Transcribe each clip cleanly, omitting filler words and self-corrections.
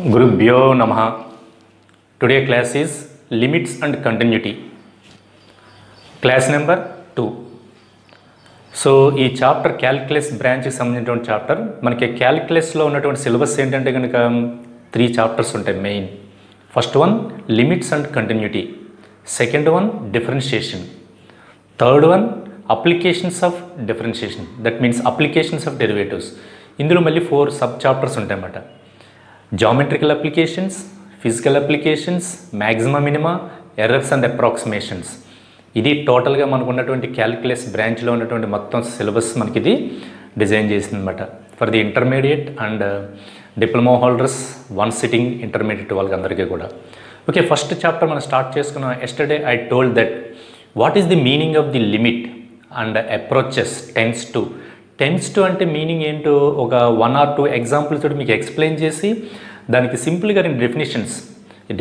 Gurubhyo Namaha. Today class is Limits and Continuity. Class number 2. So ఈ chapter calculus బ్రాంచ్కి సంబంధించిన chapter. మనకి క్యాలిక్యులస్లో ఉన్నటువంటి సిలబస్ ఏంటంటే కనుక 3 చాప్టర్స్ ఉంటాయి main. First one limits and continuity, second one differentiation, third one applications of differentiation, that means applications of derivatives. ఇందులో మళ్ళీ 4 సబ్ చాప్టర్స్ ఉంటాయన్నమాట. Geometrical applications, physical applications, మ్యాక్సిమా minima, errors and approximations. ఇది టోటల్గా మనకు ఉన్నటువంటి క్యాలిక్యులస్ బ్రాంచ్లో ఉన్నటువంటి మొత్తం సిలబస్ మనకి ఇది డిజైన్ చేసింది అనమాట for the intermediate and diploma holders, one sitting intermediate వాళ్ళకి అందరికీ కూడా. ఓకే, ఫస్ట్ చాప్టర్ మనం స్టార్ట్ చేసుకున్నాం. Yesterday I told that what is the meaning of the limit and approaches tends to అంటే మీనింగ్ ఏంటో ఒక 1 or 2 ఎగ్జాంపుల్స్ తోటి మీకు ఎక్స్ప్లెయిన్ చేసి దానికి సింపుల్గా 2 డెఫినేషన్స్,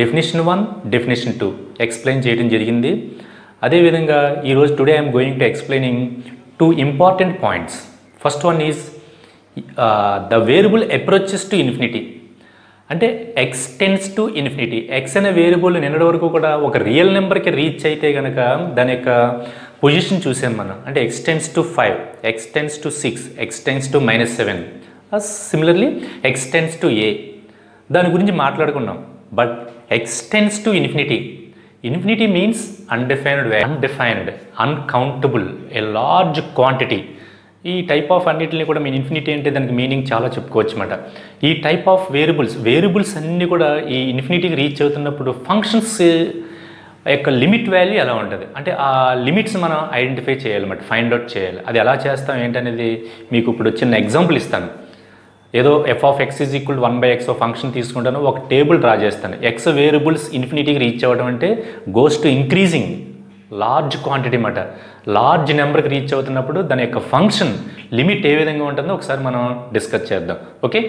డెఫినేషన్ 1, డెఫినేషన్ 2 ఎక్స్ప్లెయిన్ చేయడం జరిగింది. అదేవిధంగా ఈరోజు today I'm going to explaining 2 important points. First one is the variable approaches to infinity. అంటే x tends to infinity. X అనే వేరియబుల్ నిన్నటి వరకు కూడా ఒక రియల్ నెంబర్కి రీచ్ అయితే కనుక దాని యొక్క పొజిషన్ చూసాం మనం. అంటే x tends to 5, x tends to 6, x tends to -7, similarly x tends to a, దాని గురించి మాట్లాడుకున్నాం. But x tends to infinity, infinity means undefined, uncountable, a large quantity. ఈ టైప్ ఆఫ్ అన్నిటిని కూడా మీ ఇన్ఫినిటీ అంటే దానికి మీనింగ్ చాలా చెప్పుకోవచ్చు అన్నమాట. ఈ టైప్ ఆఫ్ వేరియబుల్స్ అన్నీ కూడా ఈ ఇన్ఫినిటీకి రీచ్ అవుతున్నప్పుడు ఫంక్షన్స్ యొక్క లిమిట్ వాల్యూ ఎలా ఉంటుంది అంటే ఆ లిమిట్స్ మనం ఐడెంటిఫై చేయాలన్నమాట, ఫైండ్ అవుట్ చేయాలి. అది ఎలా చేస్తాం ఏంటనేది మీకు ఇప్పుడు చిన్న ఎగ్జాంపుల్ ఇస్తాను. ఏదో f(x = 1/x) ఫంక్షన్ తీసుకుంటాను, ఒక టేబుల్ డ్రా చేస్తాను. ఎక్స్ వేరియబుల్స్ ఇన్ఫినిటీకి రీచ్ అవ్వడం అంటే goes to increasing large quantity అన్నమాట. లార్జ్ నెంబర్కి రీచ్ అవుతున్నప్పుడు దాని యొక్క ఫంక్షన్ లిమిట్ ఏ విధంగా ఉంటుందో ఒకసారి మనం డిస్కస్ చేద్దాం. Okay,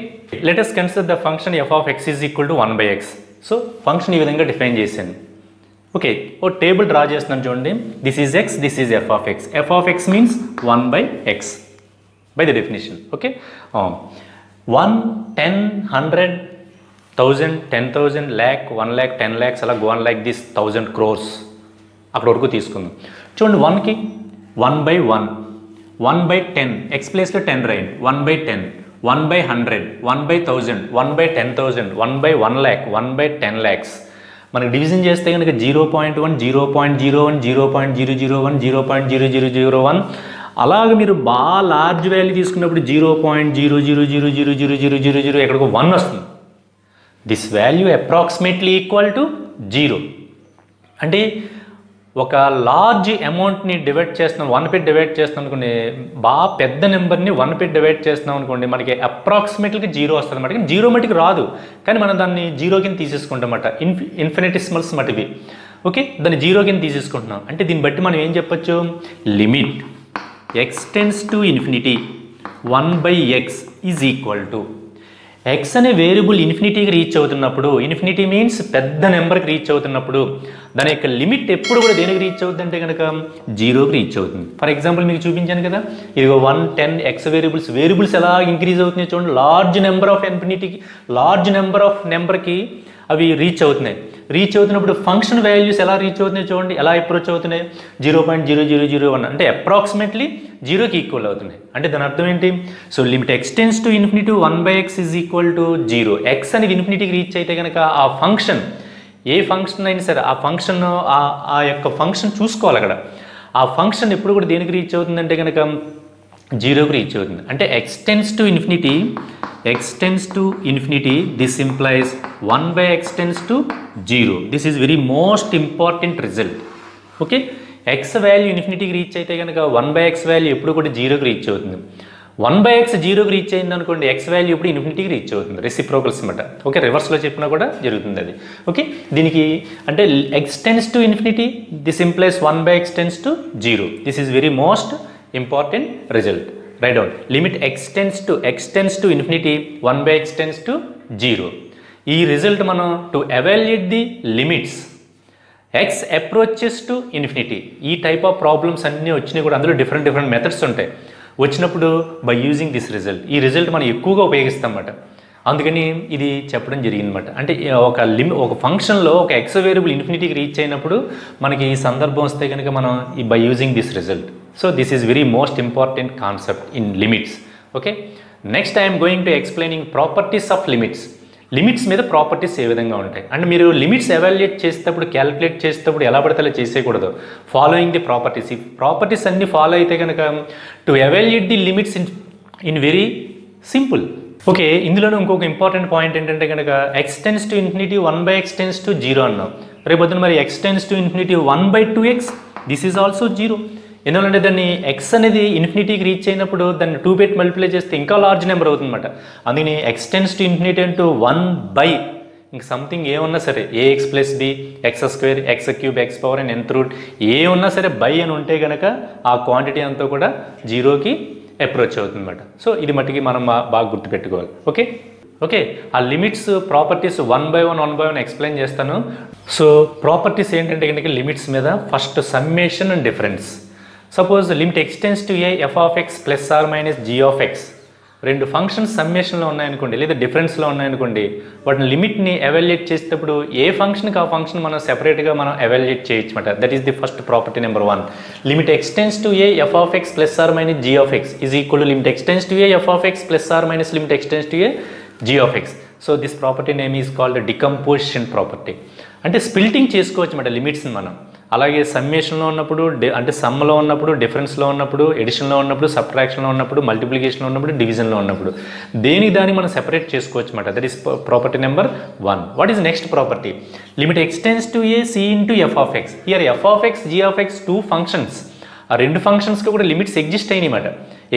let us consider the function f(x = 1/x). So function ఈ విధంగా డిఫైన్ చేశాను. ఓకే, ఓ టేబుల్ డ్రా చేస్తున్నాను చూడండి. This is X, this is f(x). f(x) means 1/x by the definition. Okay, 1, 10, 100, 1000, 10,000, lakh, 1 lakh, 10 lakhs, అలా go on like this 1000 crores అక్కడ వరకు తీసుకుందాం. చూడండి 1కి 1/1, 1/10, ఎక్స్ ప్లేస్లో 10 రాయండి, 1/10, 1/100, 1/1000, 1/10,000, 1/1 lakh, 1/10 lakhs. మనకి డివిజన్ చేస్తే కనుక 0.1, 0.01, 0.001, 0.0001 అలాగే మీరు బాగా లార్జ్ వాల్యూ తీసుకున్నప్పుడు 0.00000000 ఎక్కడికో 1 వస్తుంది. This value approximately equal to 0. అంటే ఒక లార్జ్ అమౌంట్ని డివైడ్ చేస్తున్నాం, 1 పెట్టి డివైడ్ చేస్తున్నాం అనుకోండి, బాగా పెద్ద నెంబర్ని 1 పెట్టి డివైడ్ చేస్తున్నాం అనుకోండి, మనకి అప్రాక్సిమేట్లీ 0 వస్తుంది అన్నమాట. కానీ 0 మటుకు రాదు, కానీ మనం దాన్ని 0 కింద తీసేసుకుంటాం అన్నమాట. ఇన్ఫినిటిసిమల్స్ మటువి. ఓకే, దాన్ని 0 కింద తీసేసుకుంటున్నాం. అంటే దీన్ని బట్టి మనం ఏం చెప్పచ్చు, limit X tends to infinity 1/x is equal to X అనే వేరియబుల్ ఇన్ఫినిటీకి రీచ్ అవుతున్నప్పుడు, ఇన్ఫినిటీ మీన్స్ పెద్ద నెంబర్కి రీచ్ అవుతున్నప్పుడు దాని యొక్క లిమిట్ ఎప్పుడు కూడా దేనికి రీచ్ అవుతుంది అంటే కనుక 0కి రీచ్ అవుతుంది. ఫర్ ఎగ్జాంపుల్ మీకు చూపించాను కదా, ఇదిగో 1, 10 ఎక్స్ వేరియబుల్స్ ఎలా ఇంక్రీజ్ అవుతున్నాయి చూడండి. లార్జ్ నెంబర్ ఆఫ్ నెంబర్కి అవి రీచ్ అవుతున్నాయి. రీచ్ అవుతున్నప్పుడు ఫంక్షన్ వాల్యూస్ ఎలా రీచ్ అవుతున్నాయి చూడండి, ఎలా అప్రోచ్ అవుతున్నాయి, 0.0001 అంటే అప్రాక్సిమేట్లీ 0కి ఈక్వల్ అవుతున్నాయి. అంటే దాని అర్థం ఏంటి, so limit X tends to infinity 1/x is equal to 0. X అనేది ఇన్ఫినిటీకి రీచ్ అయితే కనుక ఆ ఫంక్షన్, ఏ ఫంక్షన్ అయినా సరే ఆ ఫంక్షన్ ఆ యొక్క ఫంక్షన్ చూసుకోవాలి అక్కడ. ఆ ఫంక్షన్ ఎప్పుడు కూడా దేనికి రీచ్ అవుతుందంటే కనుక 0కి రీచ్ అవుతుంది. అంటే x tends to infinity this implies 1/x tends to 0. This is very most important result. Okay, x value ఇన్ఫినిటీకి రీచ్ అయితే కనుక 1/x వాల్యూ ఎప్పుడు కూడా 0కి రీచ్ అవుతుంది. 1/x 0కి రీచ్ అయింది అనుకోండి, ఎక్స్ వాల్యూ ఎప్పుడు ఇన్ఫినిటీకి రీచ్ అవుతుంది. రెసిప్రోకల్స్ అన్నమాట. ఓకే, రివర్స్లో చెప్పినా కూడా జరుగుతుంది అది. ఓకే, దీనికి అంటే x tends to infinity this implies 1/x tends to 0. This is very most important result. Right down, limit X tends to infinity 1/x tends to 0. ఈ రిజల్ట్ మనం to evaluate the limits X approaches to infinity, ఈ type of problems అన్నీ వచ్చినాయి కూడా. అందులో different methods ఉంటాయి. వచ్చినప్పుడు by using this result, ఈ రిజల్ట్ మనం ఎక్కువగా ఉపయోగిస్తాం అన్నమాట. అందుకని ఇది చెప్పడం జరిగిందన్నమాట. అంటే ఒక ఫంక్షన్లో ఒక ఎక్స్ వేరియబుల్ ఇన్ఫినిటీకి రీచ్ అయినప్పుడు మనకి ఈ సందర్భం వస్తే కనుక మనం by using this result. So this is very most important concept in limits. Okay, next I'm going to explaining properties of limits. Limits మీద ప్రాపర్టీస్ ఏ విధంగా ఉంటాయి అంటే మీరు లిమిట్స్ ఎవాల్యుయేట్ చేసేటప్పుడు క్యాలిక్యులేట్ చేసేటప్పుడు ఎలా పడితే అలా చేసేయకూడదు. ఫాలోయింగ్ ది ప్రాపర్టీస్, ఈ ప్రాపర్టీస్ అన్ని ఫాలో అయితే కనుక to evaluate the limits in very simple. Okay, ఇందులోనే ఇంకొక ఇంపార్టెంట్ పాయింట్ ఏంటంటే కనుక X tends to infinity 1/x tends to 0 అన్నాం. రేపు పొద్దున మరి X tends to infinity 1/2x, this is also 0. ఎందుకంటే దాన్ని ఎక్స్ అనేది ఇన్ఫినిటీకి రీచ్ అయినప్పుడు దాన్ని 2 పెట్టి మల్టిప్లై చేస్తే ఇంకా లార్జ్ నెంబర్ అవుతుందన్నమాట. అందుకని ఎక్స్ టెన్స్ టు ఇన్ఫినిటీ అంటూ 1/, ఇంక సంథింగ్ ఏ ఉన్నా సరే ax + b, x² x³ x⁻n nth root a ఉన్నా సరే బై అని ఉంటే కనుక ఆ క్వాంటిటీ అంతా కూడా 0కి అప్రోచ్ అవుతుందన్నమాట. సో ఇది మట్టికి మనం బాగా గుర్తుపెట్టుకోవాలి. ఓకే, ఆ లిమిట్స్ ప్రాపర్టీస్ 1 by 1 ఎక్స్ప్లెయిన్ చేస్తాను. సో ప్రాపర్టీస్ ఏంటంటే కనుక లిమిట్స్ మీద first summation and difference. Suppose limit x tends to a f of x + or - g of x, రెండు ఫంక్షన్స్ సమ్మేషన్లో ఉన్నాయనుకోండి లేదా డిఫరెన్స్లో ఉన్నాయనుకోండి, వాటిని లిమిట్ని ఎవాల్యుయేట్ చేసేటప్పుడు ఏ ఫంక్షన్కి ఆ ఫంక్షన్ మనం సెపరేట్గా మనం ఎవాల్యుయేట్ చేయొచ్చు అనమాట. That is the first property number 1. Limit x tends to a f of x + or - g of x is equal to limit x tends to a f of x + or - limit x tends to a g of x. So this property name is called decomposition property. అంటే splitting చేసుకోవచ్చు అన్నమాట లిమిట్స్ని మనం. అలాగే సమ్మేషన్లో ఉన్నప్పుడు అంటే సమ్లో ఉన్నప్పుడు, డిఫరెన్స్లో ఉన్నప్పుడు, ఎడిషన్లో ఉన్నప్పుడు, సబ్ట్రాక్షన్లో ఉన్నప్పుడు, మల్టిప్లికేషన్లో ఉన్నప్పుడు, డివిజన్లో ఉన్నప్పుడు దాన్ని మనం సెపరేట్ చేసుకోవచ్చు అన్నమాట. That is property number 1. What is next property? Limit x tends to a c into f of x. Here f of x, g of x 2 functions. ఆ రెండు ఫంక్షన్స్కి కూడా లిమిట్స్ ఎగ్జిస్ట్ అయినాయి అన్నమాట.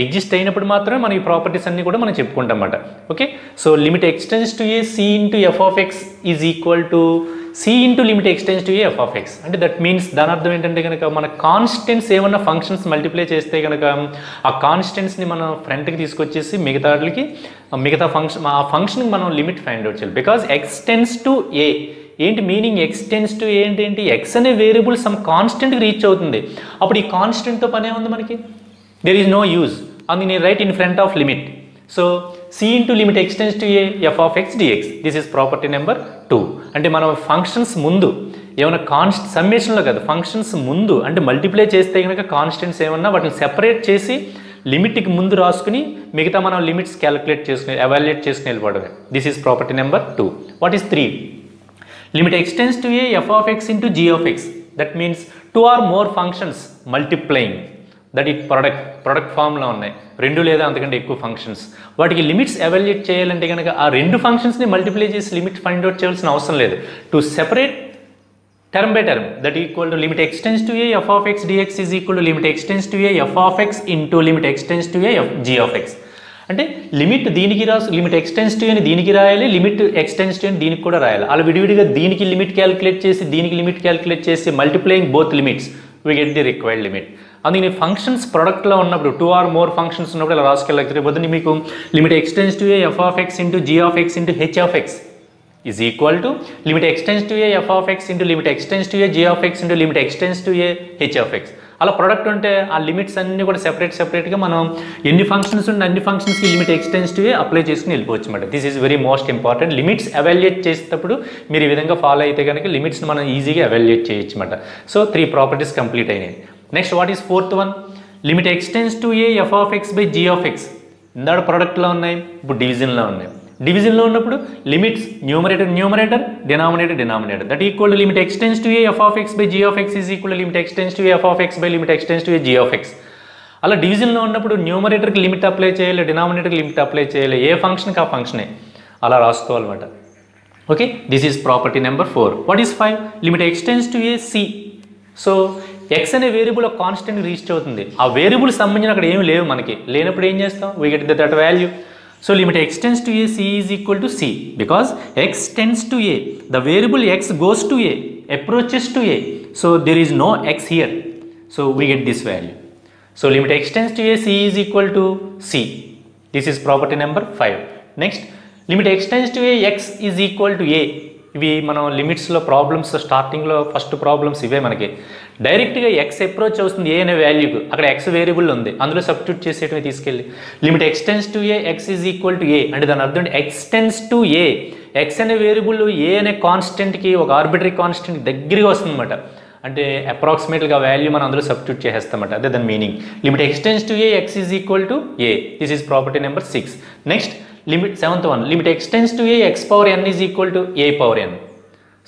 ఎగ్జిస్ట్ అయినప్పుడు మాత్రమే మనం ఈ ప్రాపర్టీస్ అన్ని కూడా మనం చెప్పుకుంటాం అన్నమాట. Okay, so limit x tends to a c into f of x is equal to c into limit x tends to a f of x. అంటే దట్ మీన్స్ దాని అర్థం ఏంటంటే కనుక మన కాన్స్టెంట్స్ ఏమన్నా ఫంక్షన్స్ మల్టిప్లై చేస్తే కనుక ఆ కాన్స్టెంట్స్ని మనం ఫ్రంట్కి తీసుకొచ్చేసి మిగతా ఫంక్షన్కి మనం లిమిట్ ఫైండ్ అవుట్ చేయాలి. Because x tends to a ఏంటి meaning? x tends to a ఏంటి? x అనే వేరియబుల్ సమ్ కాన్స్టెంట్కి రీచ్ అవుతుంది. అప్పుడు ఈ కాన్స్టెంట్తో పనే ఉంది మనకి, దేర్ ఈజ్ నో యూజ్. అందుకని right in front of limit. So c into limit x tends to a f of x dx, this is property number 2. అంటే మనం ఫంక్షన్స్ ముందు ఏమైనా సమ్మేషన్లో కదా, ఫంక్షన్స్ ముందు అంటే మల్టిప్లై చేస్తే కనుక కాన్స్టెంట్స్ ఏమన్నా వాటిని సెపరేట్ చేసి లిమిట్కి ముందు రాసుకుని మిగతా మనం లిమిట్స్ క్యాలిక్యులేట్ చేసుకుని ఎవాల్యుయేట్ చేసుకుని వెళ్ళిపోవడమే. This is property number 2. What is 3? Limit x tends to a f of x into g of x. That means 2 or more functions multiplying, that ఈ ప్రొడక్ట్ ఫామ్లో ఉన్నాయి 2 లేదా అంతకంటే ఎక్కువ ఫంక్షన్స్. వాటికి లిమిట్స్ ఎవాల్యుయేట్ చేయాలంటే కనుక ఆ 2 ఫంక్షన్స్ని మల్టిప్లై చేసి లిమిట్ ఫైండ్ అవుట్ చేయాల్సిన అవసరం లేదు. To separate term by term, that equal to limit x tends to a f of x dx is equal to limit x tends to a f of x into limit x tends to a g of x. అంటే limit దీనికి limit x tends to అని దీనికి రాయాలి, limit x tends to అని దీనికి కూడా రాయాలి. అలా విడివిడిగా దీనికి లిమిట్ క్యాలిక్యులేట్ చేసి దీనికి లిమిట్ క్యాలిక్యులేట్ చేసి multiplying both limits we get the required limit. అందుకని ఫంక్షన్స్ ప్రొడక్ట్లో ఉన్నప్పుడు 2 or more ఫంక్షన్స్ ఉన్నప్పుడు ఇలా రాసుకెళ్ళగలిగితే పొద్దున్న మీకు limit x tends to a f of x into g of x into h of x is equal to limit x tends to a f of x into limit x tends to a g of x into limit x tends to a h of x. అలా product ఉంటే ఆ limits అన్నీ కూడా సెపరేట్గా మనం ఎన్ని functions ఉంటే అన్ని ఫంక్షన్స్కి limit x tends to a apply చేసుకుని వెళ్ళిపోవచ్చు అన్నమాట. This is very most important. Limits evaluate చేసేటప్పుడు మీరు ఈ విధంగా ఫాలో అయితే కనుక లిమిట్స్ని మనం ఈజీగా ఎవాల్యుయేట్ చేయొచ్చు అన్నమాట. సో 3 ప్రాపర్టీస్ కంప్లీట్ అయినాయి. Next what is 4th one? Limit x tends to a f of x by g of x. ఇందాక ప్రొడక్ట్లో ఉన్నాయి, ఇప్పుడు డివిజన్లో ఉన్నాయి. డివిజన్లో ఉన్నప్పుడు limits numerator denominator that equal to limit x tends to a f of x by g of x is equal to limit x tends to a f of x by limit x tends to a g of x. అలా డివిజన్లో ఉన్నప్పుడు న్యూమరేటర్కి limit apply చేయాలి, డినామినేటర్కి limit apply చేయాలి, ఏ ఫంక్షన్కి ఆ ఫంక్షనే అలా రాసుకోవాలన్నమాట. Okay, this is property number 4. What is 5? Limit x tends to a c. So x అనే వేరియబుల్ ఒక కాన్స్టెంట్ రీచ్ అవుతుంది. ఆ వేరియబుల్ సంబంధించిన అక్కడ ఏమి లేవు, మనకి లేనప్పుడు ఏం చేస్తాం? We get that value. So limit x tends to a c is equal to c because x tends to a, the variable x goes to a, approaches to a. So there is no x here. So we get this value. So limit x tends to a c is equal to c. This is property number 5. Next limit x tends to a x is equal to a. ఇవి మనం లిమిట్స్లో problems స్టార్టింగ్లో first problems ఇవే మనకి. డైరెక్ట్గా X approach అవుతుంది ఏ అనే వాల్యూకు, అక్కడ ఎక్స్ వేరియబుల్ ఉంది, అందులో సబ్స్టిట్యూట్ చేసేటవి తీసుకెళ్ళి limit ఎక్స్టెన్స్ to A X is equal to a అంటే దాని అర్థం ఎక్స్టెన్స్ టు ఏ, ఎక్స్ అనే వేరియబుల్ ఏ అనే కాన్స్టెంట్కి ఒక ఆర్బిటరీ కాన్స్టెంట్ దగ్గరగా వస్తుందన్నమాట. అంటే అప్రాక్సిమేట్గా వాల్యూ మనం అందులో సబ్స్టిట్యూట్ చేసేస్తామన్నమాట. అదే దాని meaning. Limit ఎక్స్టెన్స్ to A X is equal to A, this is property number 6. Next limit 7th one, limit ఎక్స్టెన్స్ to A X power N is equal to A power N.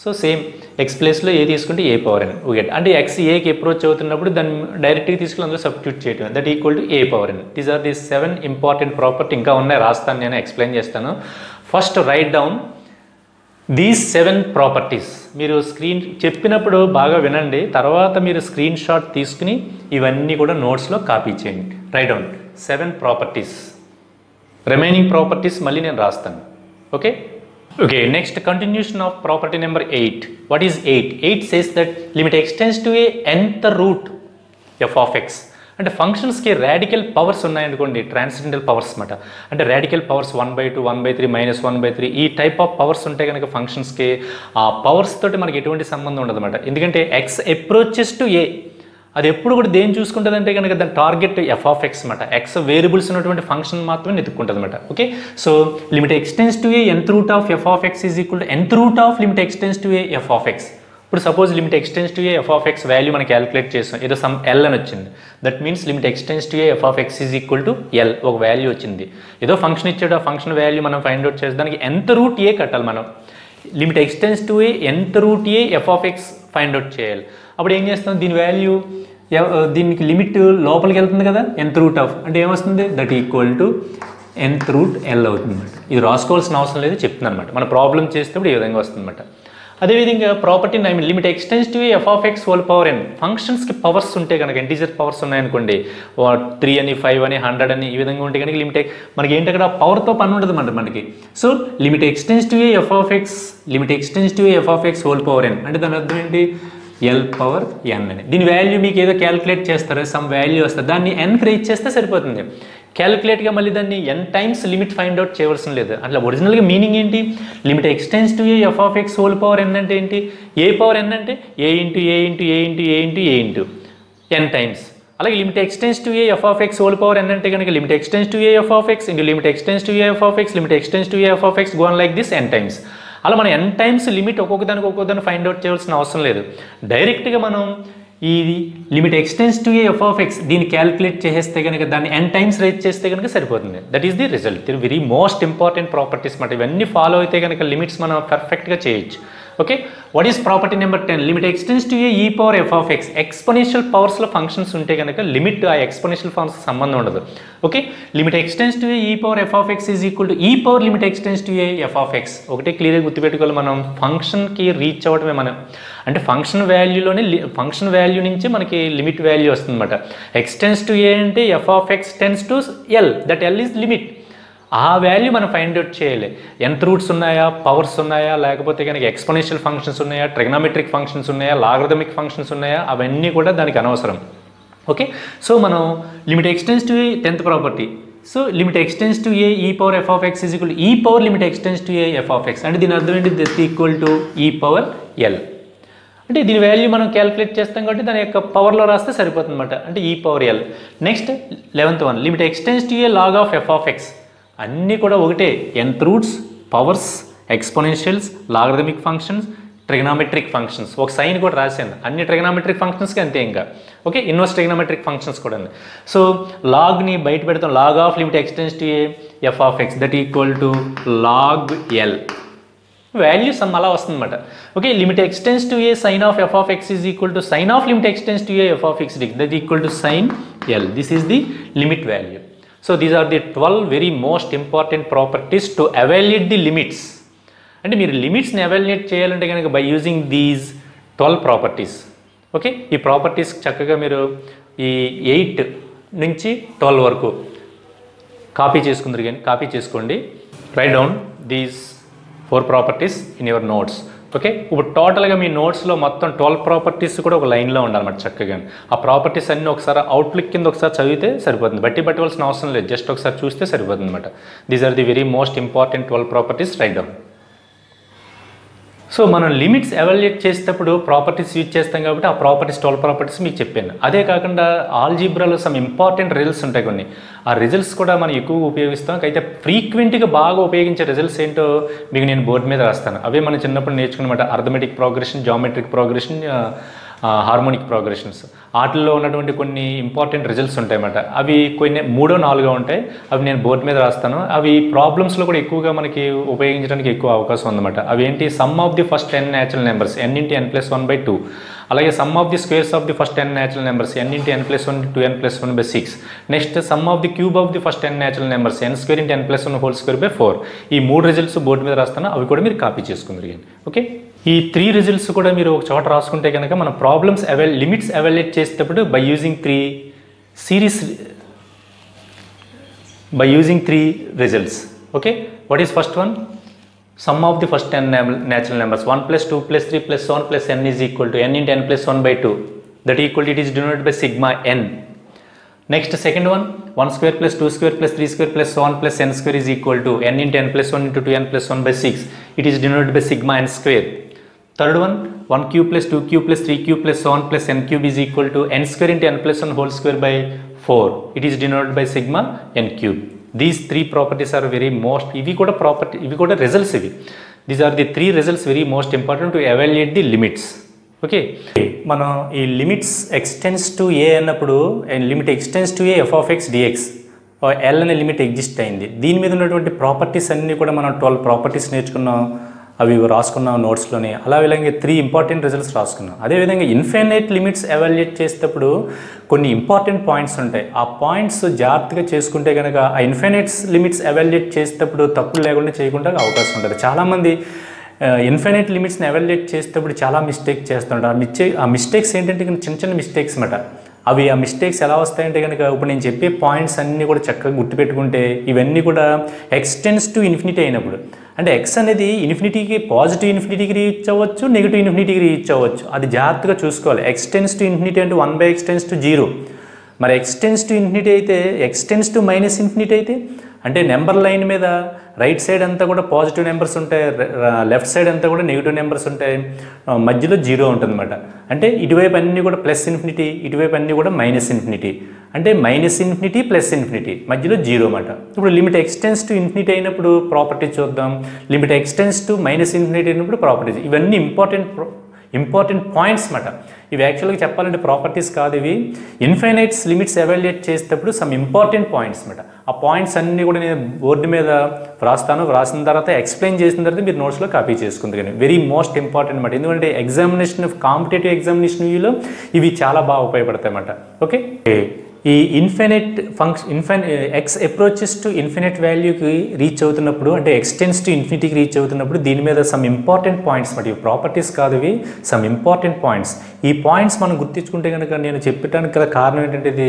So same X ప్లేస్లో A తీసుకుంటే A power N okay, అంటే X ఏకి approach అవుతున్నప్పుడు దాన్ని డైరెక్ట్గా తీసుకుని అందులో substitute చేయడం, that equal to A power N. These are the 7 important property. ఇంకా ఉన్నాయి, రాస్తాను, నేను ఎక్స్ప్లెయిన్ చేస్తాను. First right down these 7 properties. మీరు స్క్రీన్ చెప్పినప్పుడు బాగా వినండి, తర్వాత మీరు స్క్రీన్ షాట్ తీసుకుని ఇవన్నీ కూడా నోట్స్లో కాపీ చేయండి. Right down 7 properties. Remaining properties మళ్ళీ నేను రాస్తాను. Okay okay, next continuation of property number 8. What is 8? 8 says that limit extends to a nth root f of x. అంటే ఫంక్షన్స్కి రాడికల్ పవర్స్ ఉన్నాయనుకోండి, ట్రాన్సెండెంటల్ పవర్స్ అన్నమాట. అంటే రాడికల్ పవర్స్ 1/2, 1/3, -1/3 ఈ type of powers ఉంటే కనుక ఫంక్షన్స్కి ఆ పవర్స్ తోటి మనకి ఎటువంటి సంబంధం ఉండదు అన్నమాట. ఎందుకంటే ఎక్స్ అప్రోచెస్ టు ఏ, అది ఎప్పుడు కూడా దేని చూసుకుంటుంది అంటే కనుక దాని టార్గెట్ ఎఫ్ ఆఫ్ ఎక్స్ అనమాట. ఎక్స్ వేరియబుల్స్ ఉన్నటువంటి ఫంక్షన్ మాత్రమే వెతుక్కుంటుంది అనమాట. Okay, so limit ఎక్స్టెన్స్ to A nth root of F of X is equal to nth root of limit ఎక్స్టెన్స్ to A F of x. ఇప్పుడు suppose limit ఎక్స్టెన్స్ to A F of x value మనం calculate చేసాం, ఏదో some l అని వచ్చింది. That means limit ఎక్స్టెన్స్ to A F of X is equal to L, ఒక value వచ్చింది. ఏదో function ఇచ్చాడు, ఆ ఫంక్షన్ వాల్యూ మనం ఫైండ్ అవుట్ చేసి దానికి nth రూట్ ఏ కట్టాలి మనం. Limit ఎక్స్టెన్స్ to A nth root A F of X find out చేయాలి. అప్పుడు ఏం చేస్తాం, దీని వాల్యూ దీనికి లిమిట్ లోపలికి వెళ్తుంది కదా, nth రూట్ ఆఫ్ అంటే ఏమొస్తుంది, that equal to nth root L అవుతుంది అనమాట. ఇది రాసుకోవాల్సిన అవసరం లేదు, చెప్తుంది అనమాట. మన ప్రాబ్లం చేసేటప్పుడు ఈ విధంగా వస్తుంది అనమాట. అదేవిధంగా property 9, limit ఎక్స్టెన్స్ to f of x whole power n. ఫంక్షన్స్కి పవర్స్ ఉంటే కనుక, ఇంటీజర్ పవర్స్ ఉన్నాయనుకోండి, 3 అని 5 అని 100 అని ఈ విధంగా ఉంటే కనుక లిమిట్ మనకి ఏంటి అక్కడ పవర్తో పని ఉంటుంది అన్నమాట మనకి. So limit ఎక్స్టెన్స్ to f of x, limit ఎక్స్టెన్స్ to f of x whole power n అంటే దాని అర్థం ఏంటి, ఎల్ పవర్ ఎన్ అని. దీని వాల్యూ మీకు ఏదో క్యాలిక్యులేట్ చేస్తారు, సమ్ వాల్యూ వస్తుంది, దాన్ని ఎన్కి రీచ్ చేస్తే సరిపోతుంది. క్యాలిక్యులేట్గా మళ్ళీ దాన్ని n times limit find out చేయవలసిన లేదు. అట్లా ఒరిజినల్గా మీనింగ్ ఏంటి, limit ఎక్స్టెన్స్ to A F of x whole power n అంటే ఏంటి, ఏ పవర్ ఎన్ అంటే a into a into a into a into a into n times. అలాగే limit ఎక్స్టెన్స్ to A F of x whole power n అంటే కనుక limit ఎక్స్టెన్స్ to A F of x into limit ఎక్స్టెన్స్ to A F of x limit ఎక్స్టెన్స్ to A F of x gone like this n times. అలా మనం n times limit ఒక్కొక్కదాన్ని find out చేయాల్సిన అవసరం లేదు. డైరెక్ట్గా మనం ఈ limit ఎక్స్టెన్స్ to A F of x దీన్ని క్యాలిక్యులేట్ చేస్తే కనుక దాన్ని n టైమ్స్ రైజ్ చేస్తే కనుక సరిపోతుంది. That is the result. Very most important properties మాట. ఇవన్నీ ఫాలో అయితే కనుక లిమిట్స్ మనం పర్ఫెక్ట్గా చేయొచ్చు. Okay, what is property number 10, limit ఎక్స్టెన్స్ to a e power f of x. Exponential పవర్స్లో ఫంక్షన్స్ ఉంటే కనుక లిమిట్ ఆ ఎక్స్పోనెన్షియల్ పవర్స్ సంబంధం ఉండదు. Okay, limit ఎక్స్టెన్స్ to a e power f of X is equal to e power limit ఎక్స్టెన్స్ to A F of x. ఒకటే క్లియర్గా గుర్తుపెట్టుకోవాలి, మనం ఫంక్షన్కి రీచ్ అవ్వడమే మనం, అంటే ఫంక్షన్ వాల్యూలోనే ఫంక్షన్ వాల్యూ నుంచి మనకి లిమిట్ వాల్యూ వస్తుంది అనమాట. ఎక్స్టెన్స్ టు ఏ అంటే f of x tends to l, that l is limit. ఆ వాల్యూ మనం ఫైండ్ అవుట్ చేయాలి. nth రూట్స్ ఉన్నాయా, పవర్స్ ఉన్నాయా, లేకపోతే కనుక ఎక్స్పోనెన్షియల్ ఫంక్షన్స్ ఉన్నాయా, ట్రిగ్నామెట్రిక్ ఫంక్షన్స్ ఉన్నాయా, లాగరిథమిక్ ఫంక్షన్స్ ఉన్నాయా, అవన్నీ కూడా దానికి అనవసరం. ఓకే, సో మనం limit ఎక్స్టెన్స్ to a 10th property. So limit ఎక్స్టెన్స్ to a e power f of X is equal e power limit ఎక్స్టెన్స్ to A F of X అంటే దీని అర్థం ఏంటి, that equal to e power L. అంటే దీని value మనం calculate చేస్తాం కాబట్టి దాని యొక్క పవర్లో రాస్తే సరిపోతుంది అనమాట, అంటే ఈ power L. Next 11th one, limit ఎక్స్టెన్స్ to A log of F of X. అన్నీ కూడా ఒకటే, nth roots, powers, exponentials, logarithmic functions, trigonometric functions. ఒక సైన్ కూడా రాశాను, అన్ని ట్రిగ్నామెట్రిక్ ఫంక్షన్స్కి అంతే ఇంకా. ఓకే, ఇన్వర్స్ ట్రిగ్నామెట్రిక్ ఫంక్షన్స్ కూడా. సో లాగ్ని బయట పెడతాం, log of limit ఎక్స్టెన్స్ to A F of X that equal to log L. Value sum అలా వస్తుంది అనమాట. Okay, limit ఎక్స్టెన్స్ to A sine of F of X is equal to sine of limit ఎక్స్టెన్స్ to A F of X that equal to sine L. This is the limit value. So these are the 12 very most important properties to evaluate the limits. అంటే మీరు లిమిట్స్ని evaluate చేయాలంటే కనుక by using these 12 properties. Okay, ఈ properties చక్కగా మీరు ఈ 8 నుంచి 12 వరకు కాపీ చేసుకుందరు, కానీ కాపీ చేసుకోండి. Right down these 4 properties in your notes. Okay, ఇప్పుడు టోటల్గా మీ నోట్స్లో మొత్తం 12 ప్రాపర్టీస్ కూడా ఒక లైన్లో ఉండాలన్నమాట చక్కగా. ఆ ప్రాపర్టీస్ అన్నీ ఒకసారి అవుట్లుక్ కింద ఒకసారి చదివితే సరిపోతుంది, పట్టవలసిన అవసరం లేదు, జస్ట్ ఒకసారి చూస్తే సరిపోతుంది అనమాట. These are the very most important 12 properties. Right down. So మనం లిమిట్స్ ఎవాల్యుయేట్ చేసేటప్పుడు ప్రాపర్టీస్ యూజ్ చేస్తాం కాబట్టి ఆ ప్రాపర్టీస్ 12 ప్రాపర్టీస్ మీకు చెప్పాను. అదే కాకుండా ఆల్జీబ్రాలో సమ్ ఇంపార్టెంట్ రిజల్ట్స్ ఉంటాయి కొన్ని. ఆ రిజల్ట్స్ కూడా మనం ఎక్కువగా ఉపయోగిస్తాం. అయితే ఫ్రీక్వెంట్గా బాగా ఉపయోగించే రిజల్ట్స్ ఏంటో మీకు నేను బోర్డు మీద రాస్తాను. అవే మనం చిన్నప్పుడు నేర్చుకున్నమాట. Arithmetic progression, geometric progression, harmonic progressions. వాటిల్లో ఉన్నటువంటి కొన్ని ఇంపార్టెంట్ రిజల్ట్స్ ఉంటాయన్నమాట. అవి కొన్ని 3-4 ఉంటాయి. అవి నేను బోర్డు మీద రాస్తాను. అవి ప్రాబ్లమ్స్లో కూడా ఎక్కువగా మనకి ఉపయోగించడానికి ఎక్కువ అవకాశం ఉందన్నమాట. అవి ఏంటి? Some of the first 10 natural numbers n/n+1/2. అలాగే some of the squares of the first 10 natural numbers n/n+1 2n+1/6. Next some of the cube of the first 10 natural numbers n²n+1/4 ఈ 3 రిజల్ట్స్ బోర్డు మీద రాస్తాను. అవి కూడా మీరు copy చేసుకుందరు. Okay, ఈ 3 results కూడా మీరు ఒక చోట రాసుకుంటే కనుక మన ప్రాబ్లమ్స్ లిమిట్స్ ఎవాల్యుయేట్ చేసేటప్పుడు by using 3 results. Okay, what is first one? Sum of the first 10 natural numbers 1 + 2 + 3 + so on + n is equal to n/n+1/2. That equal to it is denoted by sigma n. Next, second one, 1² + 2² + 3² + so on + n² is equal to n/n+1 × 2n+1/6. It is denoted by sigma n². Third one, 1³ + 2³ + 3³ + so on + n³ is equal to n² × n+1/4. It is denoted by sigma n³. These 3 properties are very most, ఇవి కూడా results ఇవి. These are the 3 results very most important to evaluate the limits. Okay, మనం ఈ limits X tends to A అన్నప్పుడు limit ఎక్స్టెన్స్ to A f(x) dx L అనే limit exist అయింది. దీని మీద ఉన్నటువంటి ప్రాపర్టీస్ అన్నీ కూడా మనం 12 ప్రాపర్టీస్ నేర్చుకున్నాం. అవి రాసుకున్నాం నోట్స్లోని. అలా విధంగా 3 ఇంపార్టెంట్ రిజల్ట్స్ రాసుకున్నాం. అదేవిధంగా ఇన్ఫైనైట్ లిమిట్స్ ఎవాల్యుయేట్ చేసేటప్పుడు కొన్ని ఇంపార్టెంట్ పాయింట్స్ ఉంటాయి. ఆ పాయింట్స్ జాగ్రత్తగా చేసుకుంటే కనుక ఆ ఇన్ఫైనైట్స్ లిమిట్స్ ఎవాల్యుయేట్ చేసేటప్పుడు తప్పులు లేకుండా చేయకుండా అవకాశం ఉంటుంది. చాలామంది ఇన్ఫైనైట్ లిమిట్స్ని ఎవాల్యుయేట్ చేసేటప్పుడు చాలా మిస్టేక్ చేస్తుంటారు. ఆ మిస్టేక్స్ ఏంటంటే చిన్న చిన్న మిస్టేక్స్ అన్నమాట. ఆ మిస్టేక్స్ ఎలా వస్తాయంటే కనుక ఇప్పుడు నేను చెప్పే పాయింట్స్ అన్నీ కూడా చక్కగా గుర్తుపెట్టుకుంటే ఇవన్నీ కూడా ఎక్స్టెన్స్ టు ఇన్ఫినిటీ అయినప్పుడు, అంటే ఎక్స్ అనేది ఇన్ఫినిటీకి పాజిటివ్ ఇన్ఫినిటీకి రీచ్ అవ్వచ్చు, నెగిటివ్ ఇన్ఫినిటీకి రీచ్ అవ్వచ్చు. అది జాగ్రత్తగా చూసుకోవాలి. ఎక్స్టెన్స్ టు ఇన్ఫినిటీ అంటే 1/x → 0. మరి ఎక్స్టెన్స్ టు ఇన్ఫినిటీ అయితే, ఎక్స్టెన్స్ టు -ఇన్ఫినిటీ అయితే అంటే నెంబర్ లైన్ మీద రైట్ సైడ్ అంతా కూడా పాజిటివ్ నెంబర్స్ ఉంటాయి, లెఫ్ట్ సైడ్ అంతా కూడా నెగిటివ్ నెంబర్స్ ఉంటాయి, మధ్యలో 0 ఉంటుందన్నమాట. అంటే ఇటువైపు అన్నీ కూడా +ఇన్ఫినిటీ, ఇటువైపు అన్నీ కూడా -ఇన్ఫినిటీ. అంటే -ఇన్ఫినిటీ +ఇన్ఫినిటీ మధ్యలో 0 అన్నమాట. ఇప్పుడు లిమిట్ ఎక్స్టెన్స్ టు ఇన్ఫినిటీ అయినప్పుడు ప్రాపర్టీస్ చూద్దాం. లిమిట్ ఎక్స్టెన్స్ టు -ఇన్ఫినిటీ అయినప్పుడు ప్రాపర్టీస్. ఇవన్నీ ఇంపార్టెంట్ పాయింట్స్ అన్నమాట. ఇవి యాక్చువల్గా చెప్పాలంటే ప్రాపర్టీస్ కాదు, ఇవి ఇన్ఫైనైట్స్ లిమిట్స్ ఎవాల్యుయేట్ చేసేటప్పుడు సమ్ ఇంపార్టెంట్ పాయింట్స్ అన్నమాట. ఆ పాయింట్స్ అన్నీ కూడా నేను బోర్డు మీద వ్రాసిన తర్వాత ఎక్స్ప్లెయిన్ చేసిన తర్వాత మీరు నోట్స్లో కాపీ చేసుకుంది. కానీ వెరీ మోస్ట్ ఇంపార్టెంట్ అన్నమాట. ఎందుకంటే కాంపిటేటివ్ ఎగ్జామినేషన్ వ్యూలో ఇవి చాలా బాగా ఉపయోగపడతాయి అన్నమాట. ఓకే, ఈ ఎక్స్ అప్రోచెస్ టు ఇన్ఫినిట్ వాల్యూకి రీచ్ అవుతున్నప్పుడు, అంటే ఎక్స్టెన్స్ టు ఇన్ఫినిటీకి రీచ్ అవుతున్నప్పుడు దీని మీద సమ్ ఇంపార్టెంట్ పాయింట్స్ మాట. ఇవి ప్రాపర్టీస్ కాదు, ఇవి సమ్ ఇంపార్టెంట్ పాయింట్స్. ఈ పాయింట్స్ మనం గుర్తించుకుంటే కనుక నేను చెప్పడానికి గల కారణం ఏంటంటే ఇది